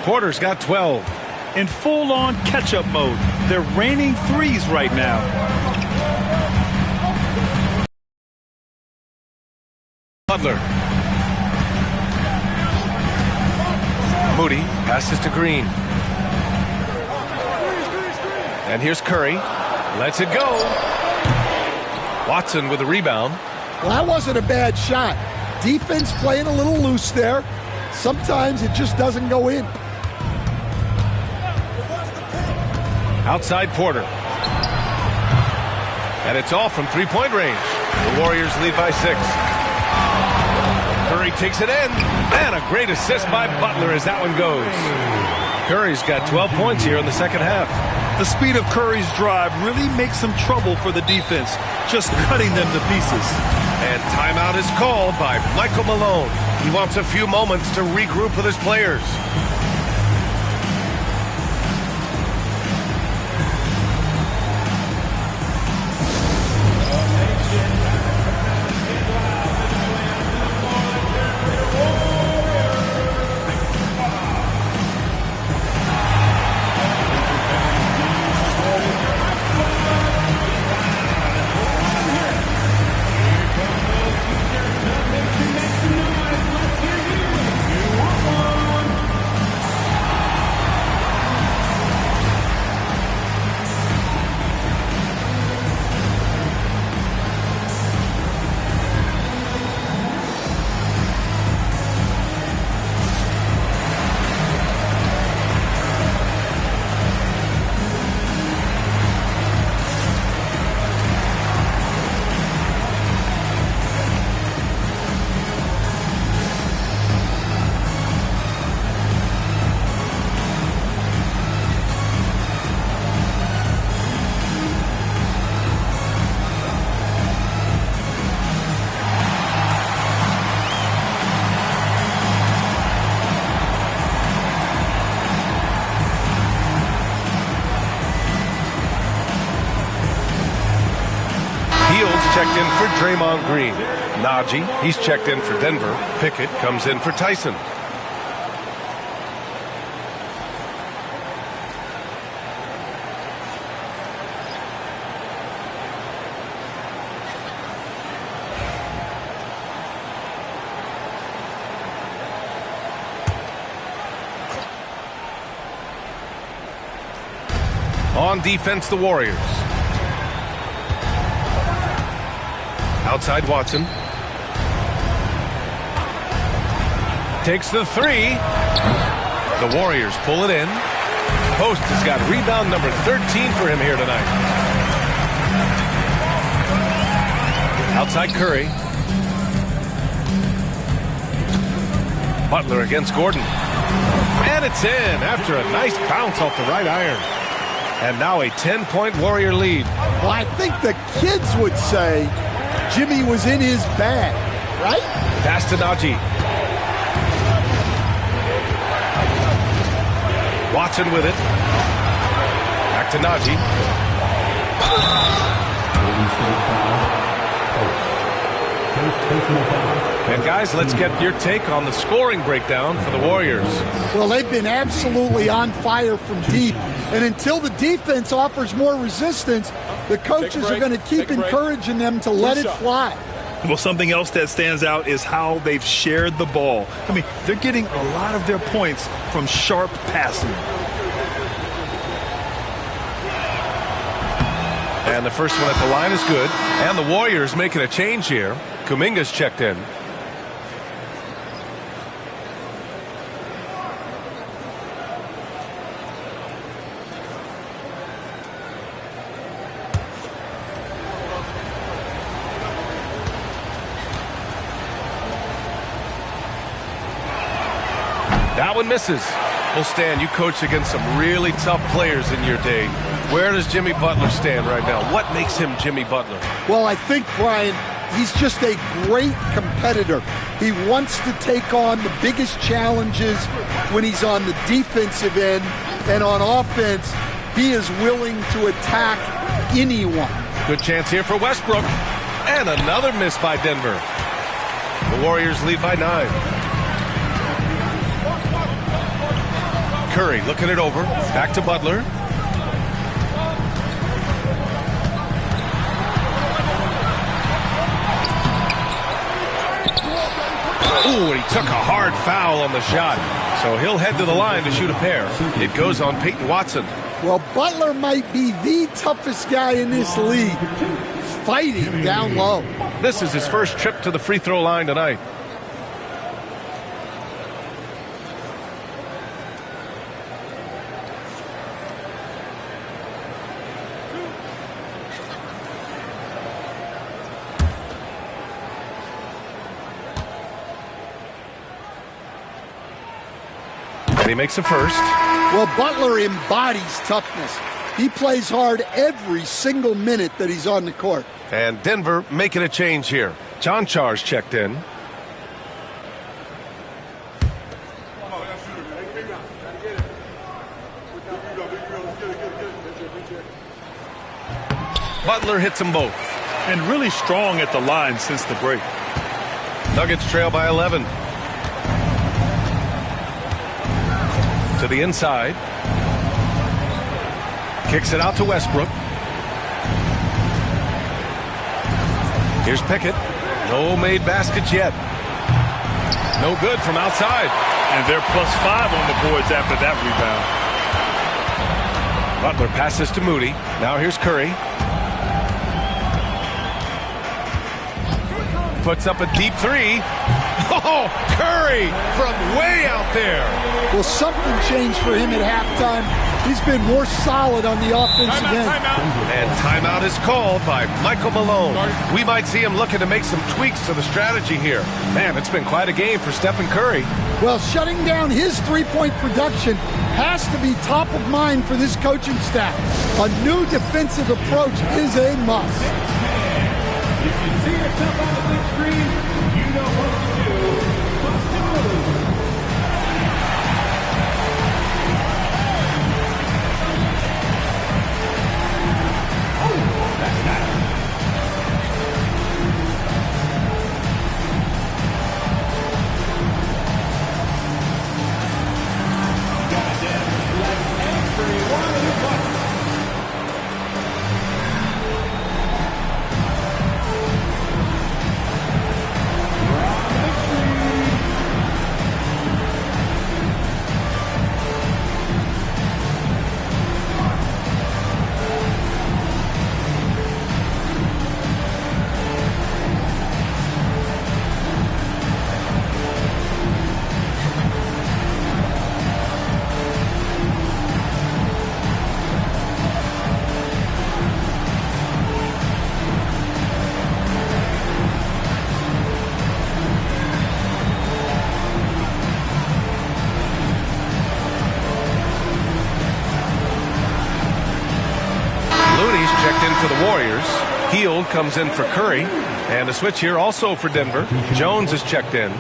Porter's got 12. In full-on catch-up mode. They're raining threes right now. Butler. Moody passes to Green. And here's Curry. Lets it go. Watson with a rebound. Well, that wasn't a bad shot. Defense playing a little loose there. Sometimes it just doesn't go in. Outside Porter. And it's all from three-point range. The Warriors lead by 6. Curry takes it in. And a great assist by Butler as that one goes. Curry's got 12 points here in the second half. The speed of Curry's drive really makes him trouble for the defense, just cutting them to pieces. And timeout is called by Michael Malone. He wants a few moments to regroup with his players. Checked in for Draymond Green. Najee, he's checked in for Denver. Pickett comes in for Tyson. On defense, the Warriors. Outside Watson. Takes the 3. The Warriors pull it in. Post has got rebound number 13 for him here tonight. Outside Curry. Butler against Gordon. And it's in after a nice bounce off the right iron. And now a 10-point Warrior lead. Well, I think the kids would say Jimmy was in his bag, right? Pass to Najee. Watson with it. Back Back to Najee. Golden State foul. First personal foul. And guys, let's get your take on the scoring breakdown for the Warriors. Well, they've been absolutely on fire from deep. And until the defense offers more resistance, the coaches are going to keep encouraging them to let it fly. Well, something else that stands out is how they've shared the ball. I mean, they're getting a lot of their points from sharp passing. And the first one at the line is good. And the Warriors making a change here. Kuminga's checked in. That one misses. Well, Stan, you coached against some really tough players in your day. Where does Jimmy Butler stand right now? What makes him Jimmy Butler? Well, I think, Brian, he's just a great competitor. He wants to take on the biggest challenges when he's on the defensive end. And on offense, he is willing to attack anyone. Good chance here for Westbrook. And another miss by Denver. The Warriors lead by 9. Curry looking it over. Back to Butler. Ooh, and he took a hard foul on the shot. So he'll head to the line to shoot a pair. It goes on Peyton Watson. Well, Butler might be the toughest guy in this league, fighting down low. This is his first trip to the free throw line tonight. And he makes a first. Well, Butler embodies toughness. He plays hard every single minute that he's on the court. And Denver making a change here. John Char's checked in. Butler hits them both. And really strong at the line since the break. Nuggets trail by 11. To the inside. Kicks it out to Westbrook. Here's Pickett. No made baskets yet. No good from outside. And they're +5 on the boards after that rebound. Butler passes to Moody. Now here's Curry. Puts up a deep three. Oh, Curry from way out there. Well, something changed for him at halftime. He's been more solid on the offensive end. And timeout is called by Michael Malone. We might see him looking to make some tweaks to the strategy here. Man, it's been quite a game for Stephen Curry. Well, shutting down his three-point production has to be top of mind for this coaching staff. A new defensive approach is a must. If you see yourself on the big screen, you know what to do. Bust a move. That's nice. Got it, like everyone in the bucket. For the Warriors. Hield comes in for Curry. And a switch here also for Denver. Jones is checked in.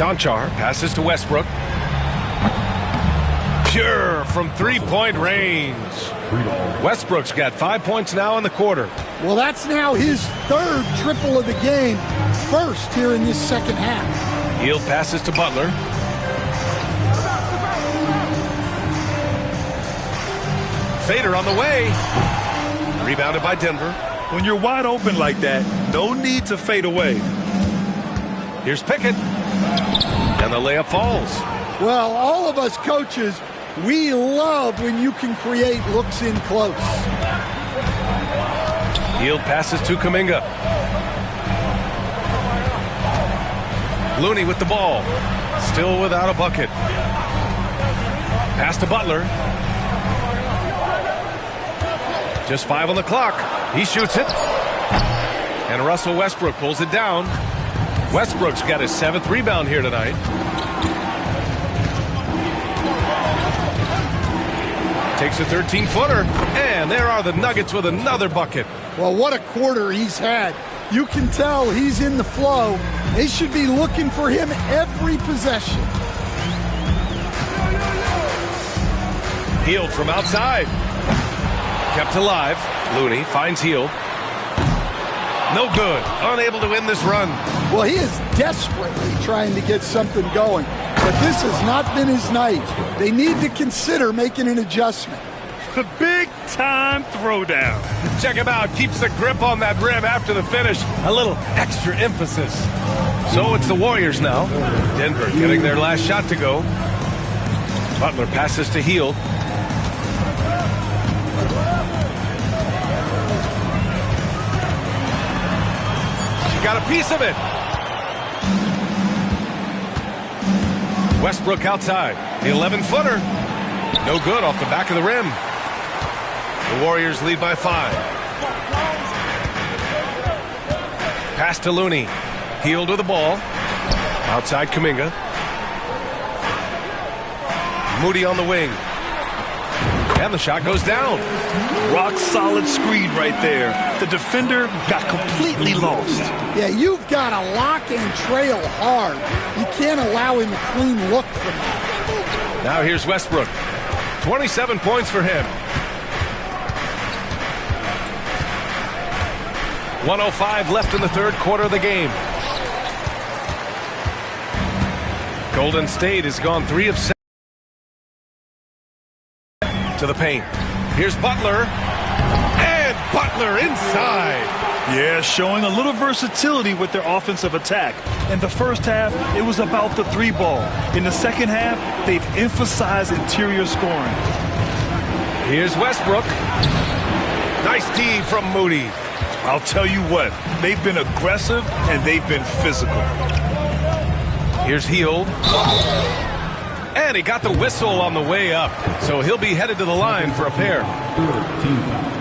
Jonchar passes to Westbrook. Pure from three-point range. Westbrook's got 5 points now in the quarter. Well, that's now his third triple of the game, first here in this second half. Hield passes to Butler. Fader on the way. Rebounded by Denver. When you're wide open like that, no need to fade away. Here's Pickett. And the layup falls. Well, all of us coaches, we love when you can create looks in close. Hield passes to Kuminga. Looney with the ball. Still without a bucket. Pass to Butler. Just 5 on the clock. He shoots it. And Russell Westbrook pulls it down. Westbrook's got his 7th rebound here tonight. Takes a 13-footer. And there are the Nuggets with another bucket. Well, what a quarter he's had. You can tell he's in the flow. They should be looking for him every possession. Hield from outside. Kept alive. Looney finds Hield. No good. Unable to win this run. Well, he is desperately trying to get something going, but this has not been his night. They need to consider making an adjustment. The big-time throwdown. Check him out. Keeps the grip on that rim after the finish. A little extra emphasis. So it's the Warriors now. Denver getting their last shot to go. Butler passes to Hield. Got a piece of it. Westbrook outside. The 11-footer. No good off the back of the rim. The Warriors lead by 5. Pass to Looney. Hield with the ball. Outside Kuminga. Moody on the wing. And the shot goes down. Rock solid screen right there. The defender got completely lost. Yeah, you've got to lock and trail hard. You can't allow him a clean look from that. Now here's Westbrook. 27 points for him. 1:05 left in the third quarter of the game. Golden State has gone 3 of 7 to the paint. Here's Butler. And Butler inside. Yeah, showing a little versatility with their offensive attack. In the first half, it was about the 3-ball. In the second half, they've emphasized interior scoring. Here's Westbrook. Nice D from Moody. I'll tell you what, they've been aggressive and they've been physical. Here's Hield. And he got the whistle on the way up, so he'll be headed to the line for a pair.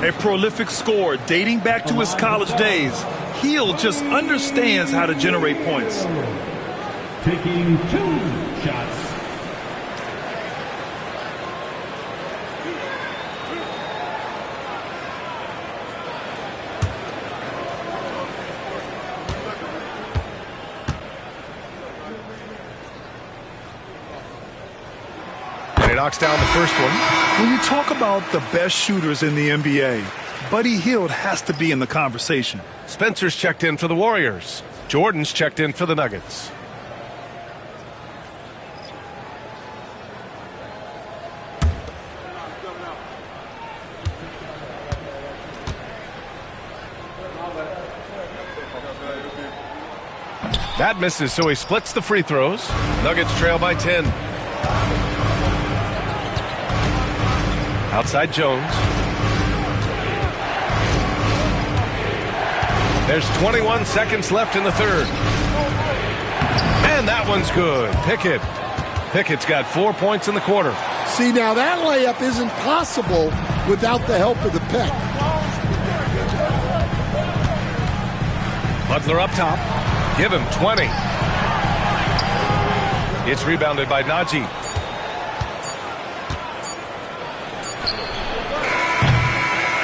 A prolific scorer dating back to his college days. Hield just understands how to generate points. Taking 2 shots. And he knocks down the first one. When you talk about the best shooters in the NBA, Buddy Hield has to be in the conversation. Spencer's checked in for the Warriors. Jordan's checked in for the Nuggets. That misses, so he splits the free throws. Nuggets trail by 10. Outside Jones. There's 21 seconds left in the third. And that one's good. Pickett's got 4 points in the quarter. See, now that layup isn't possible without the help of the pick. Butler up top. Give him 20. It's rebounded by Najee.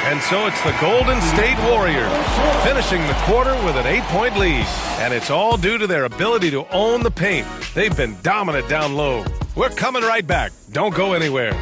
And so it's the Golden State Warriors finishing the quarter with an 8-point lead. And it's all due to their ability to own the paint. They've been dominant down low. We're coming right back. Don't go anywhere.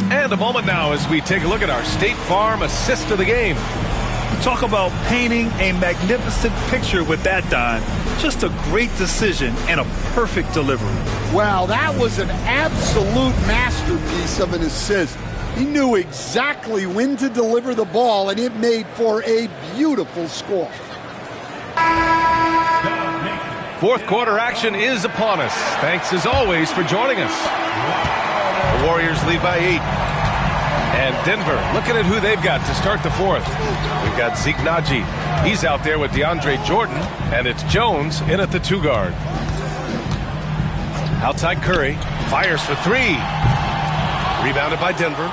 And a moment now as we take a look at our State Farm assist of the game. You talk about painting a magnificent picture with that, Don. Just a great decision and a perfect delivery. Wow, that was an absolute masterpiece of an assist. He knew exactly when to deliver the ball, and it made for a beautiful score. Fourth quarter action is upon us. Thanks as always for joining us. The Warriors lead by 8. And Denver looking at who they've got to start the fourth. We've got Zeke Naji. He's out there with DeAndre Jordan, and it's Jones in at the 2 guard. Outside Curry, fires for 3. Rebounded by Denver.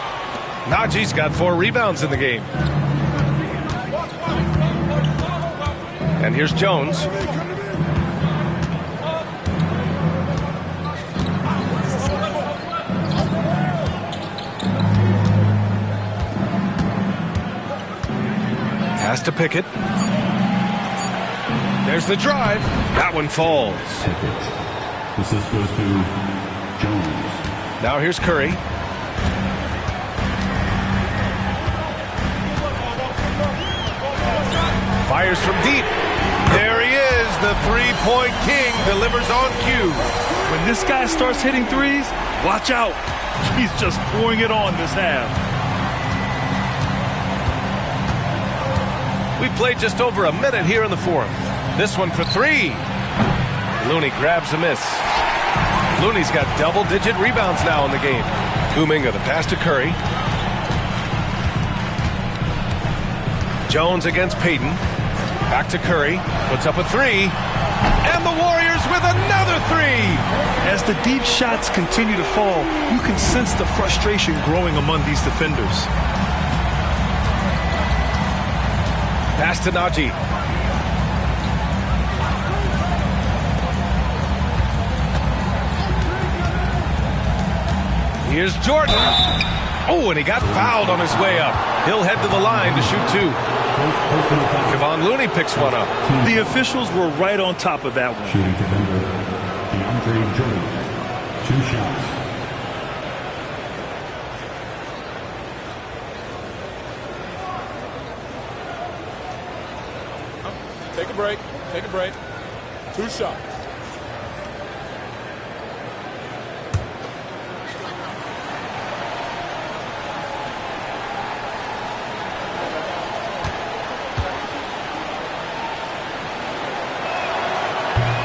Naji's got 4 rebounds in the game. And here's Jones. Pass to Pickett. There's the drive. That one falls. Assist goes to Jones. Now here's Curry. Fires from deep. There he is. The three-point king delivers on cue. When this guy starts hitting threes, watch out. He's just pouring it on this half. We played just over a minute here in the fourth. This one for 3. Looney grabs a miss. Looney's got double-digit rebounds now in the game. Kuminga, the pass to Curry. Jones against Payton. Back to Curry. Puts up a 3. And the Warriors with another 3. As the deep shots continue to fall, you can sense the frustration growing among these defenders. Pass to Naji. Here's Jordan. Oh, and he got fouled on his way up. He'll head to the line to shoot 2. Kevon Looney picks one up. The officials were right on top of that one. Shooting to Denver, DeAndre Jordan. 2 shots. Take a break. Take a break. 2 shots.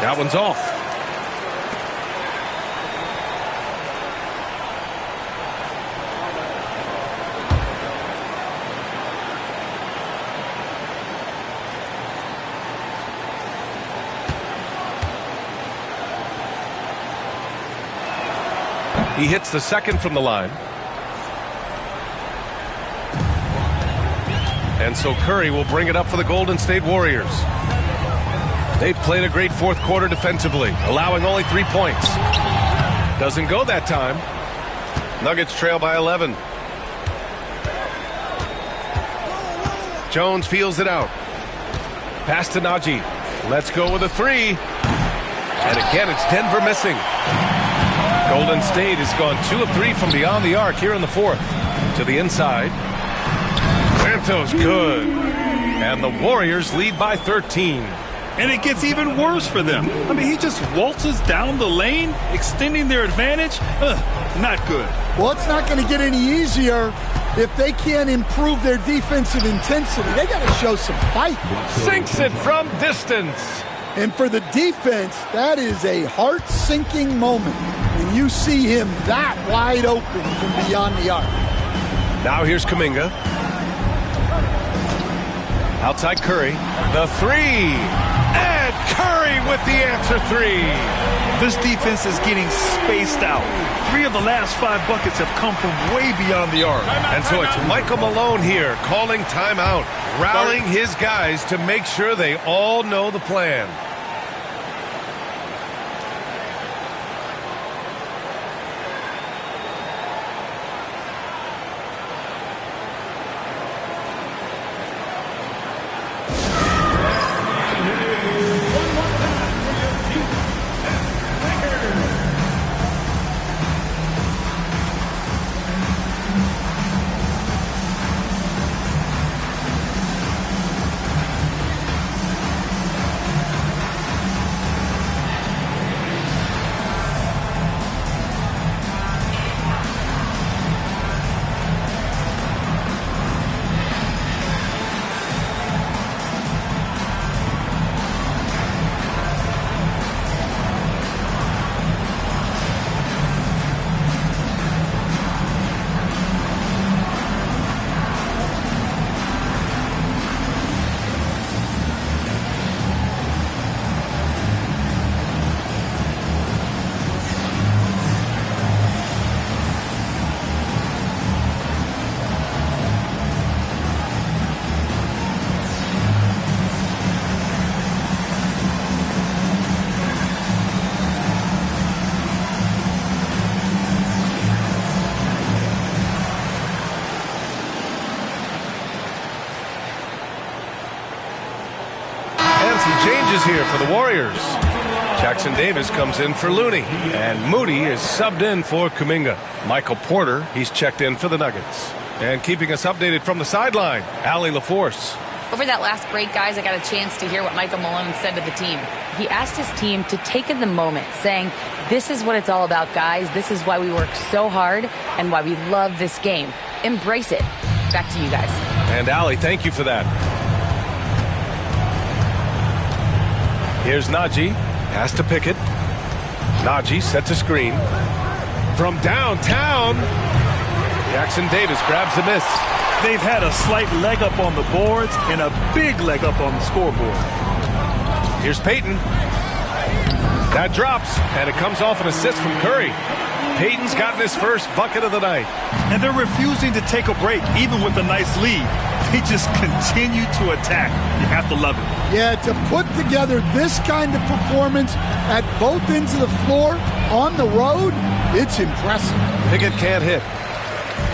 That one's off. He hits the second from the line. And so Curry will bring it up for the Golden State Warriors. They've played a great fourth quarter defensively, allowing only 3 points. Doesn't go that time. Nuggets trail by 11. Jones feels it out. Pass to Naji. Let's go with a 3. And again, it's Denver missing. Golden State has gone 2 of 3 from beyond the arc here in the fourth. To the inside. Santos good. And the Warriors lead by 13. And it gets even worse for them. I mean, he just waltzes down the lane, extending their advantage. Not good. Well, it's not going to get any easier if they can't improve their defensive intensity. They got to show some fight. Sinks it from distance. And for the defense, that is a heart-sinking moment when you see him that wide open from beyond the arc. Now here's Kuminga. Outside Curry. The 3. And Curry with the answer three. This defense is getting spaced out. 3 of the last 5 buckets have come from way beyond the arc. And so it's Michael Malone here calling timeout, rallying his guys to make sure they all know the plan. Changes here for the Warriors. Jackson Davis comes in for Looney, and Moody is subbed in for Kuminga. Michael Porter, he's checked in for the Nuggets. And keeping us updated from the sideline, Allie LaForce. Over that last break, guys, I got a chance to hear what Michael Malone said to the team. He asked his team to take in the moment, saying, this is what it's all about, guys. This is why we work so hard and why we love this game. Embrace it. Back to you guys. And Allie, thank you for that. Here's Najee, pass to Pickett. Najee sets a screen. From downtown, Jackson Davis grabs the miss. They've had a slight leg up on the boards and a big leg up on the scoreboard. Here's Peyton. That drops, and it comes off an assist from Curry. Peyton's gotten his first bucket of the night. And they're refusing to take a break, even with a nice lead. They just continue to attack. You have to love it. Yeah, to put together this kind of performance at both ends of the floor on the road, it's impressive. Pickett can't hit.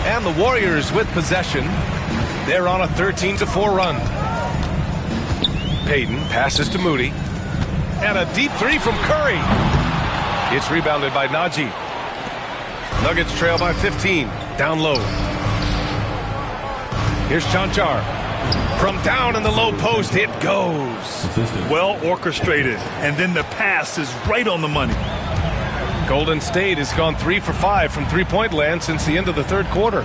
And the Warriors with possession. They're on a 13-4 run. Peyton passes to Moody. And a deep three from Curry. It's rebounded by Najee. Nuggets trail by 15. Down low. Here's Chanchar. From down in the low post, it goes. Well orchestrated. And then the pass is right on the money. Golden State has gone 3 for 5 from three-point land since the end of the third quarter.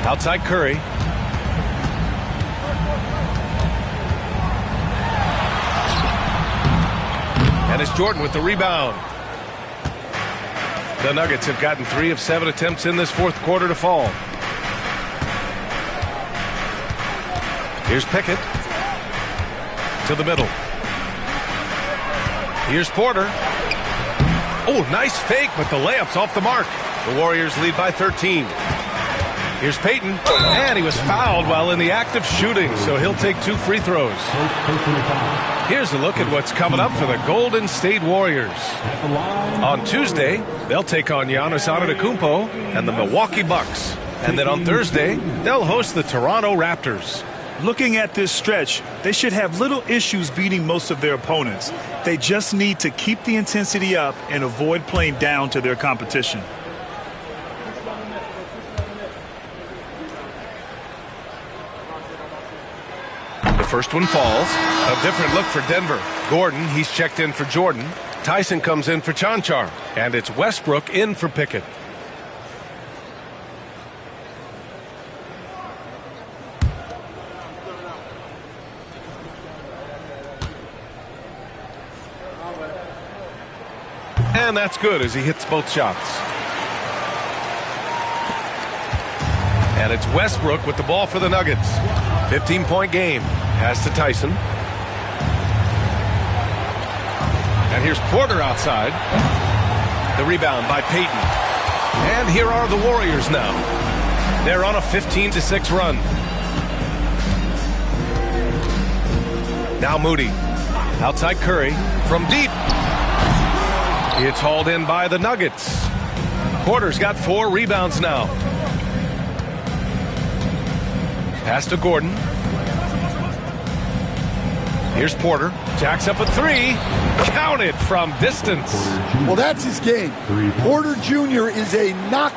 Outside Curry. And it's Jordan with the rebound. The Nuggets have gotten 3 of 7 attempts in this fourth quarter to fall. Here's Pickett. To the middle. Here's Porter. Oh, nice fake, but the layup's off the mark. The Warriors lead by 13. Here's Peyton, and he was fouled while in the act of shooting, so he'll take 2 free throws. Here's a look at what's coming up for the Golden State Warriors. On Tuesday, they'll take on Giannis Antetokounmpo and the Milwaukee Bucks. And then on Thursday, they'll host the Toronto Raptors. Looking at this stretch, they should have little issues beating most of their opponents. They just need to keep the intensity up and avoid playing down to their competition. The first one falls. A different look for Denver. Gordon, he's checked in for Jordan. Tyson comes in for Chanchar. And it's Westbrook in for Pickett. And that's good as he hits both shots. And it's Westbrook with the ball for the Nuggets. 15-point game. Pass to Tyson. And here's Porter outside. The rebound by Payton. And here are the Warriors now. They're on a 15-6 run. Now Moody. Outside Curry. From deep. It's hauled in by the Nuggets. Porter's got 4 rebounds now. Pass to Gordon. Here's Porter. Jacks up a 3. Counted from distance. Well, that's his game. Porter Jr. is a knock.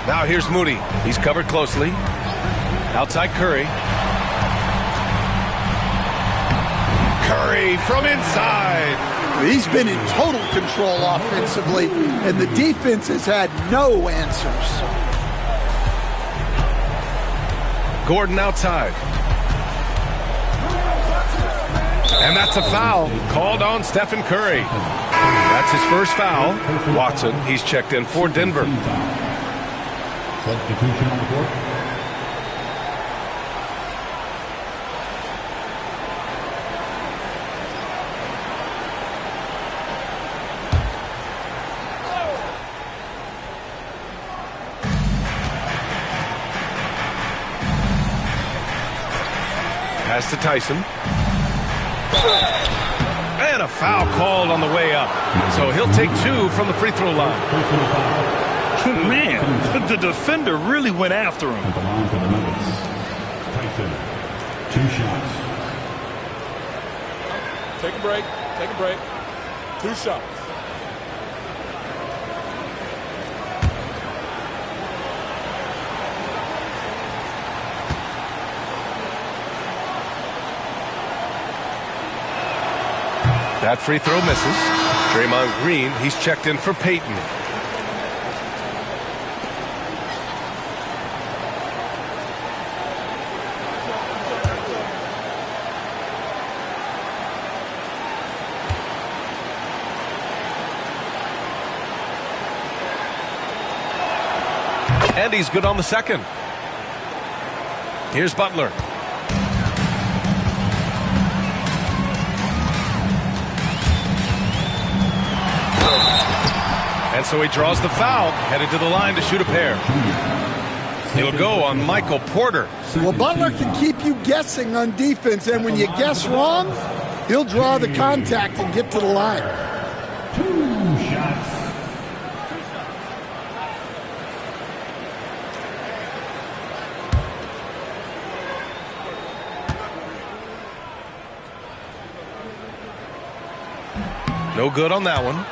Now here's Moody. He's covered closely. Outside Curry. Curry from inside. He's been in total control offensively, and the defense has had no answers. Gordon outside. And that's a foul called on Stephen Curry. That's his first foul. Watson, he's checked in for Denver. Substitution on the court. Pass to Tyson. And a foul called on the way up. So he'll take 2 from the free throw line. Man, the defender really went after him. At the line for the Nuggets. Tyson, 2 shots. Take a break. Take a break. 2 shots. That free throw misses. Draymond Green, he's checked in for Payton. And he's good on the second. Here's Butler. And so he draws the foul, headed to the line to shoot a pair. He'll go on Michael Porter. Well, Butler can keep you guessing on defense, and when you guess wrong, he'll draw the contact and get to the line. 2 shots. No good on that one.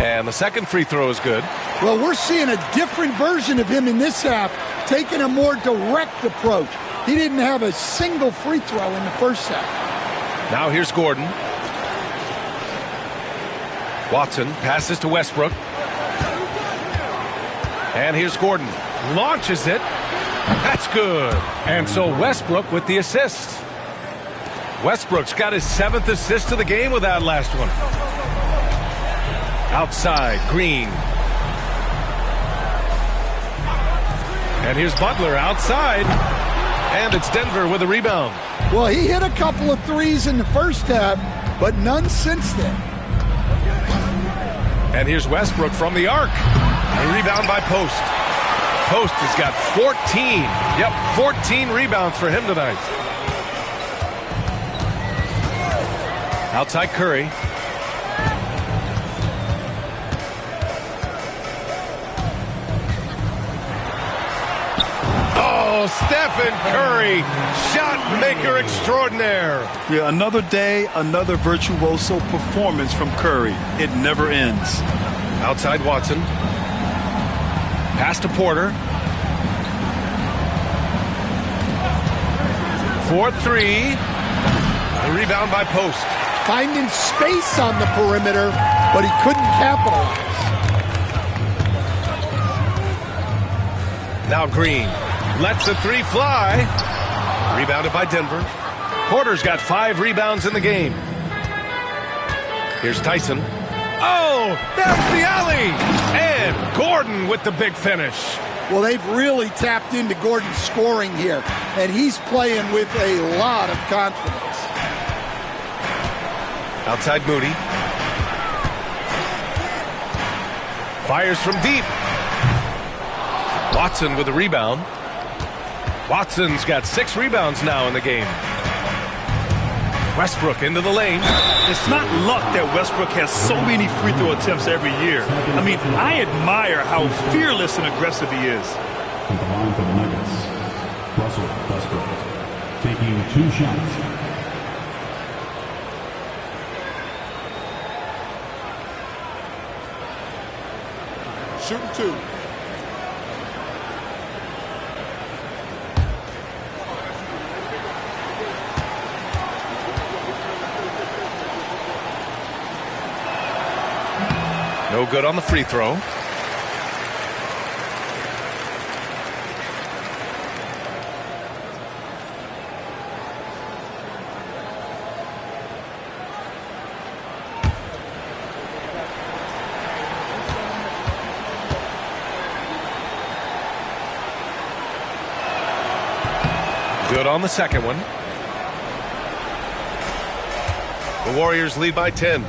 And the second free throw is good. Well, we're seeing a different version of him in this half, taking a more direct approach. He didn't have a single free throw in the first half. Now here's Gordon. Watson passes to Westbrook. And here's Gordon. Launches it. That's good. And so Westbrook with the assist. Westbrook's got his 7th assist of the game with that last one. Outside, Green. And here's Butler outside. And it's Denver with a rebound. Well, he hit a couple of threes in the first half, but none since then. And here's Westbrook from the arc. A rebound by Post. Post has got 14. Yep, 14 rebounds for him tonight. Outside Curry. Oh, Stephen Curry, shot maker extraordinaire. Yeah, another day, another virtuoso performance from Curry. It never ends. Outside Watson. Pass to Porter. 4-3. The rebound by Post. Finding space on the perimeter, but he couldn't capitalize. Now Green lets the three fly. Rebounded by Denver. Porter's got 5 rebounds in the game. Here's Tyson. Oh, there's the alley! And Gordon with the big finish. Well, they've really tapped into Gordon's scoring here, and he's playing with a lot of confidence. Outside Moody. Fires from deep. Watson with a rebound. Watson's got 6 rebounds now in the game. Westbrook into the lane. It's not luck that Westbrook has so many free throw attempts every year. I mean, I admire how fearless and aggressive he is. At the line for the Nuggets, Russell Westbrook taking 2 shots. Shooting 2. No good on the free throw. Good on the second one. The Warriors lead by 10.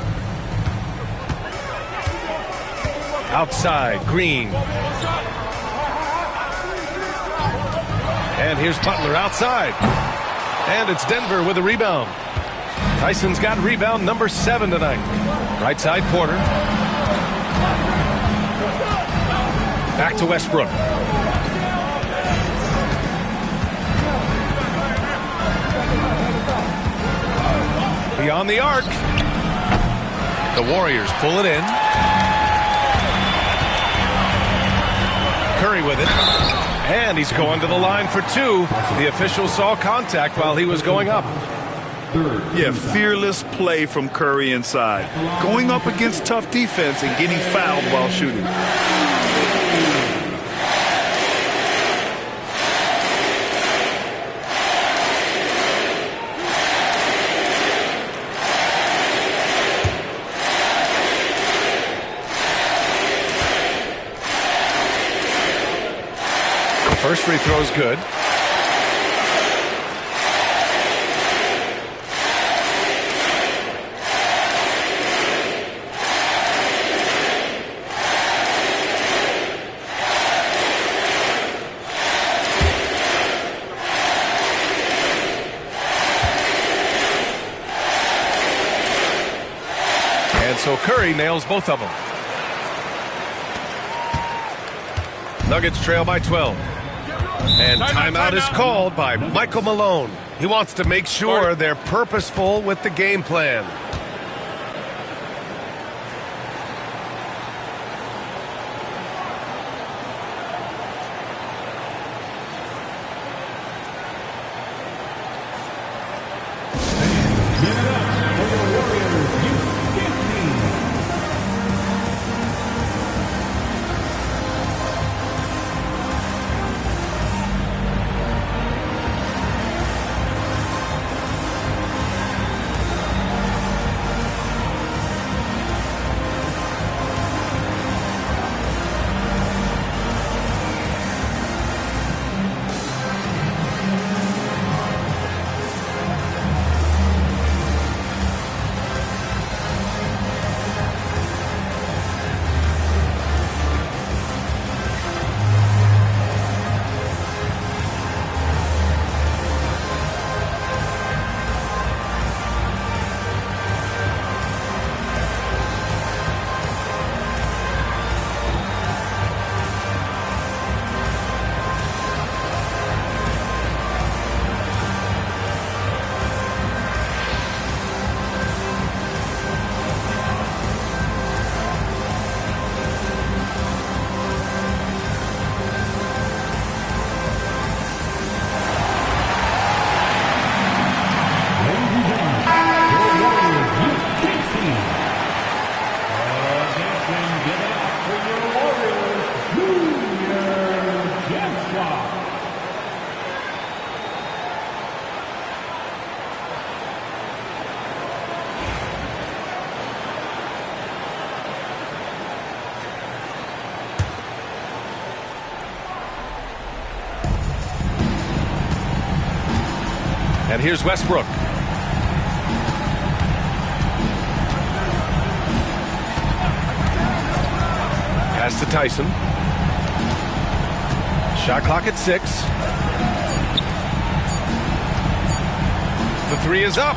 Outside, Green. And here's Butler outside. And it's Denver with a rebound. Tyson's got rebound number 7 tonight. Right side, Porter. Back to Westbrook. Beyond the arc. The Warriors pull it in. Curry with it. And he's going to the line for 2. The official saw contact while he was going up. Yeah, fearless play from Curry inside. Going up against tough defense and getting fouled while shooting. First free throw is good. And so Curry nails both of them. Nuggets trail by 12. And timeout is called by Michael Malone. He wants to make sure they're purposeful with the game plan. And here's Westbrook. Pass to Tyson. Shot clock at 6. The 3 is up.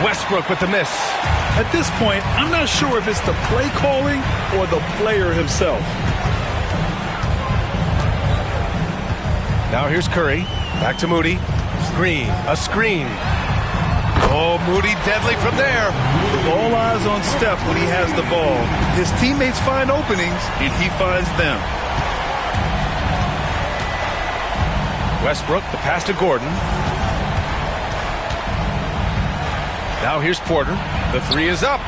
Westbrook with the miss. At this point, I'm not sure if it's the play calling or the player himself. Now here's Curry. Back to Moody. Screen. A screen. Oh, Moody deadly from there. All eyes on Steph when he has the ball. His teammates find openings, and he finds them. Westbrook, the pass to Gordon. Now here's Porter. The 3 is up.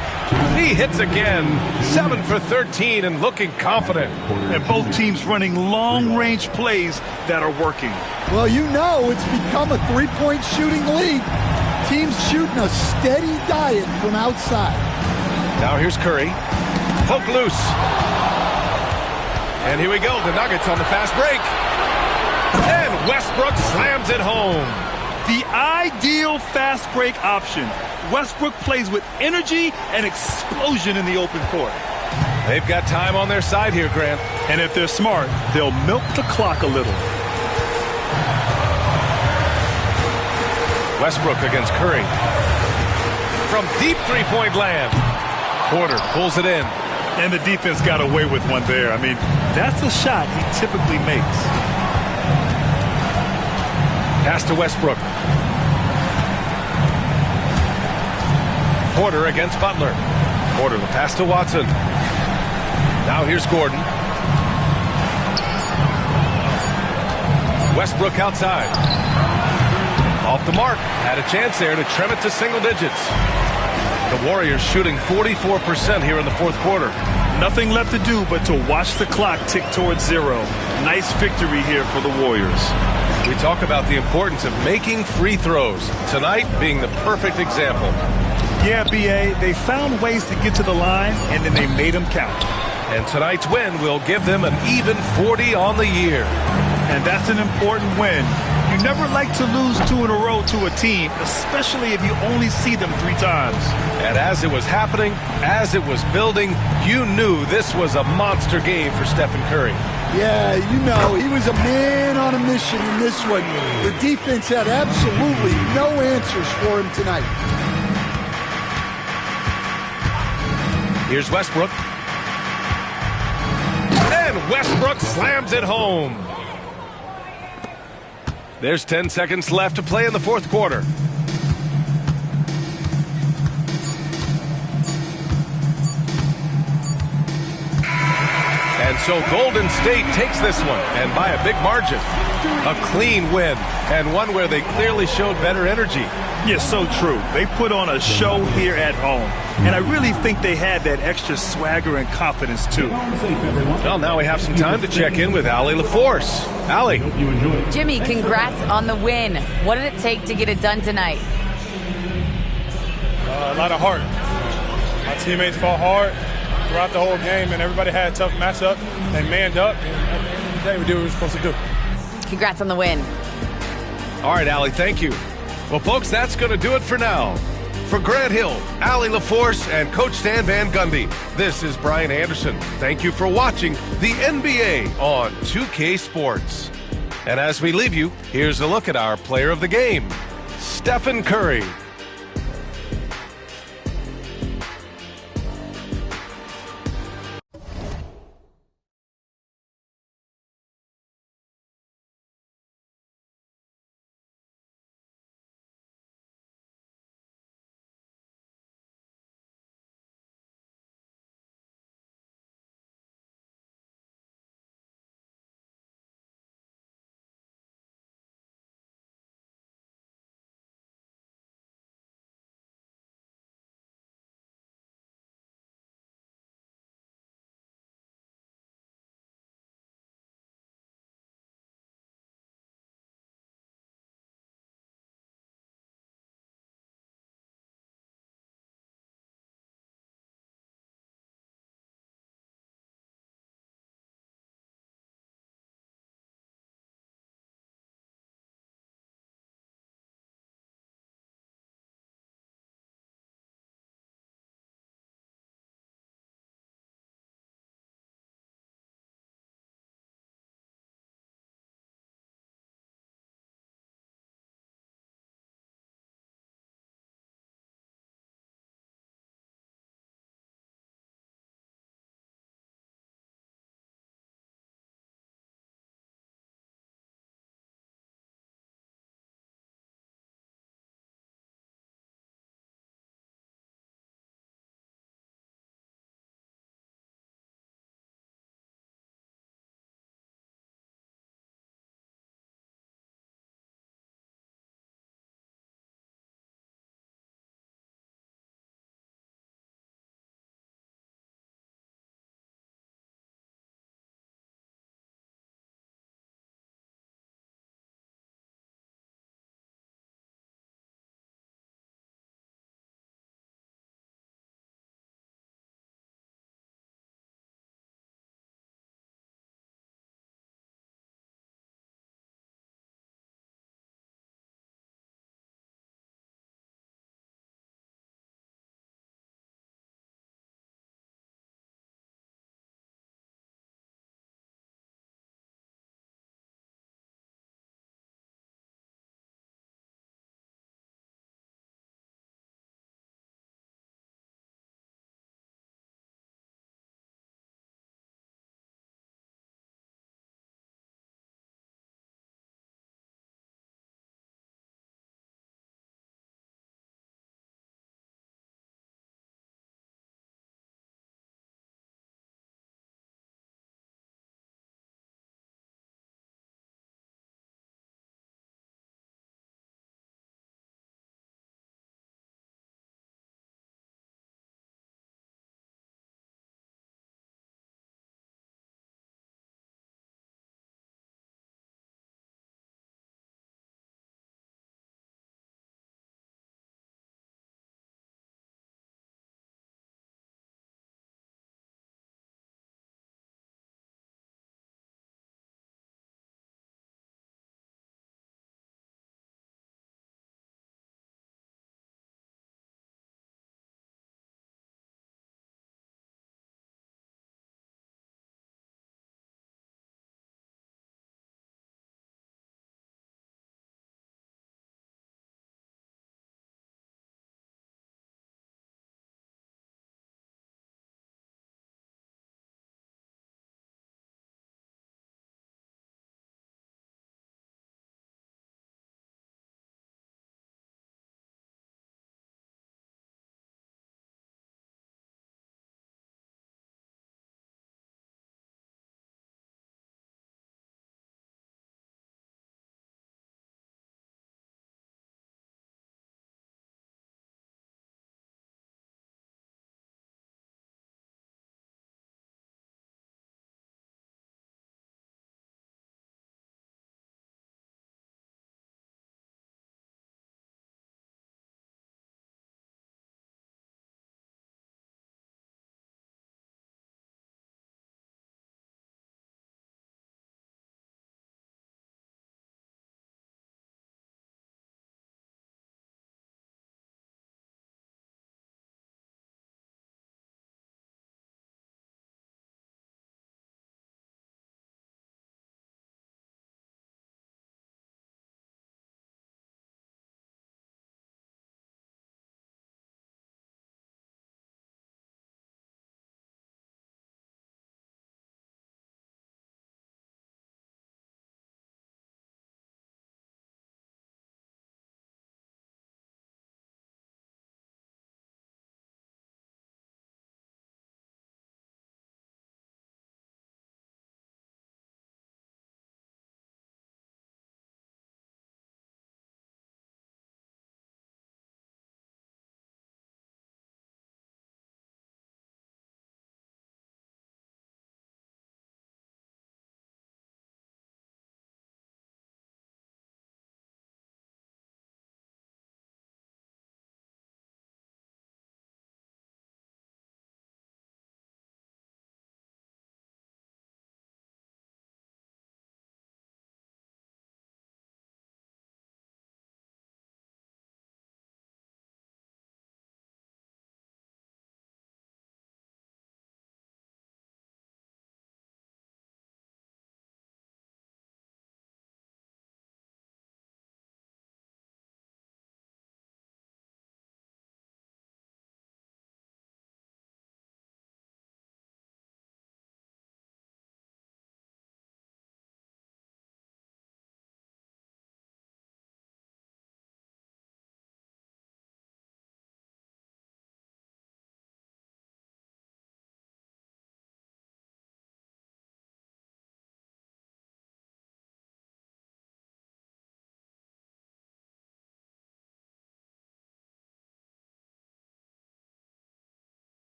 He hits again. 7 for 13 and looking confident. And both teams running long-range plays that are working. Well, you know it's become a three-point shooting league. Teams shooting a steady diet from outside. Now here's Curry. Poke loose. And here we go. The Nuggets on the fast break. And Westbrook slams it home. The ideal fast break option. Westbrook plays with energy and explosion in the open court. They've got time on their side here, Grant. And if they're smart, they'll milk the clock a little. Westbrook against Curry. From deep three-point land. Porter pulls it in. And the defense got away with one there. I mean, that's a shot he typically makes. Pass to Westbrook. Porter against Butler. Porter, the pass to Watson. Now here's Gordon. Westbrook outside. Off the mark. Had a chance there to trim it to single digits. The Warriors shooting 44% here in the fourth quarter. Nothing left to do but to watch the clock tick towards 0. Nice victory here for the Warriors. We talk about the importance of making free throws. Tonight being the perfect example. Yeah, B.A., they found ways to get to the line, and then they made them count. And tonight's win will give them an even 40 on the year. And that's an important win. You never like to lose 2 in a row to a team, especially if you only see them 3 times. And as it was happening, as it was building, you knew this was a monster game for Stephen Curry. Yeah, you know, he was a man on a mission in this one. The defense had absolutely no answers for him tonight. Here's Westbrook. And Westbrook slams it home. There's 10 seconds left to play in the fourth quarter. And so Golden State takes this one, and by a big margin. A clean win, and one where they clearly showed better energy. Yes, so true. They put on a show here at home. And I really think they had that extra swagger and confidence, too. Well, now we have some time to check in with Allie LaForce. Allie. Jimmy, congrats on the win. What did it take to get it done tonight? A lot of heart. My teammates fought hard throughout the whole game, and everybody had a tough matchup. They manned up, and at the end of the day, we did what we were supposed to do. Congrats on the win. All right, Allie, thank you. Well, folks, that's going to do it for now. For Grant Hill, Allie LaForce, and Coach Stan Van Gundy, this is Brian Anderson. Thank you for watching the NBA on 2K Sports. And as we leave you, here's a look at our player of the game, Stephen Curry.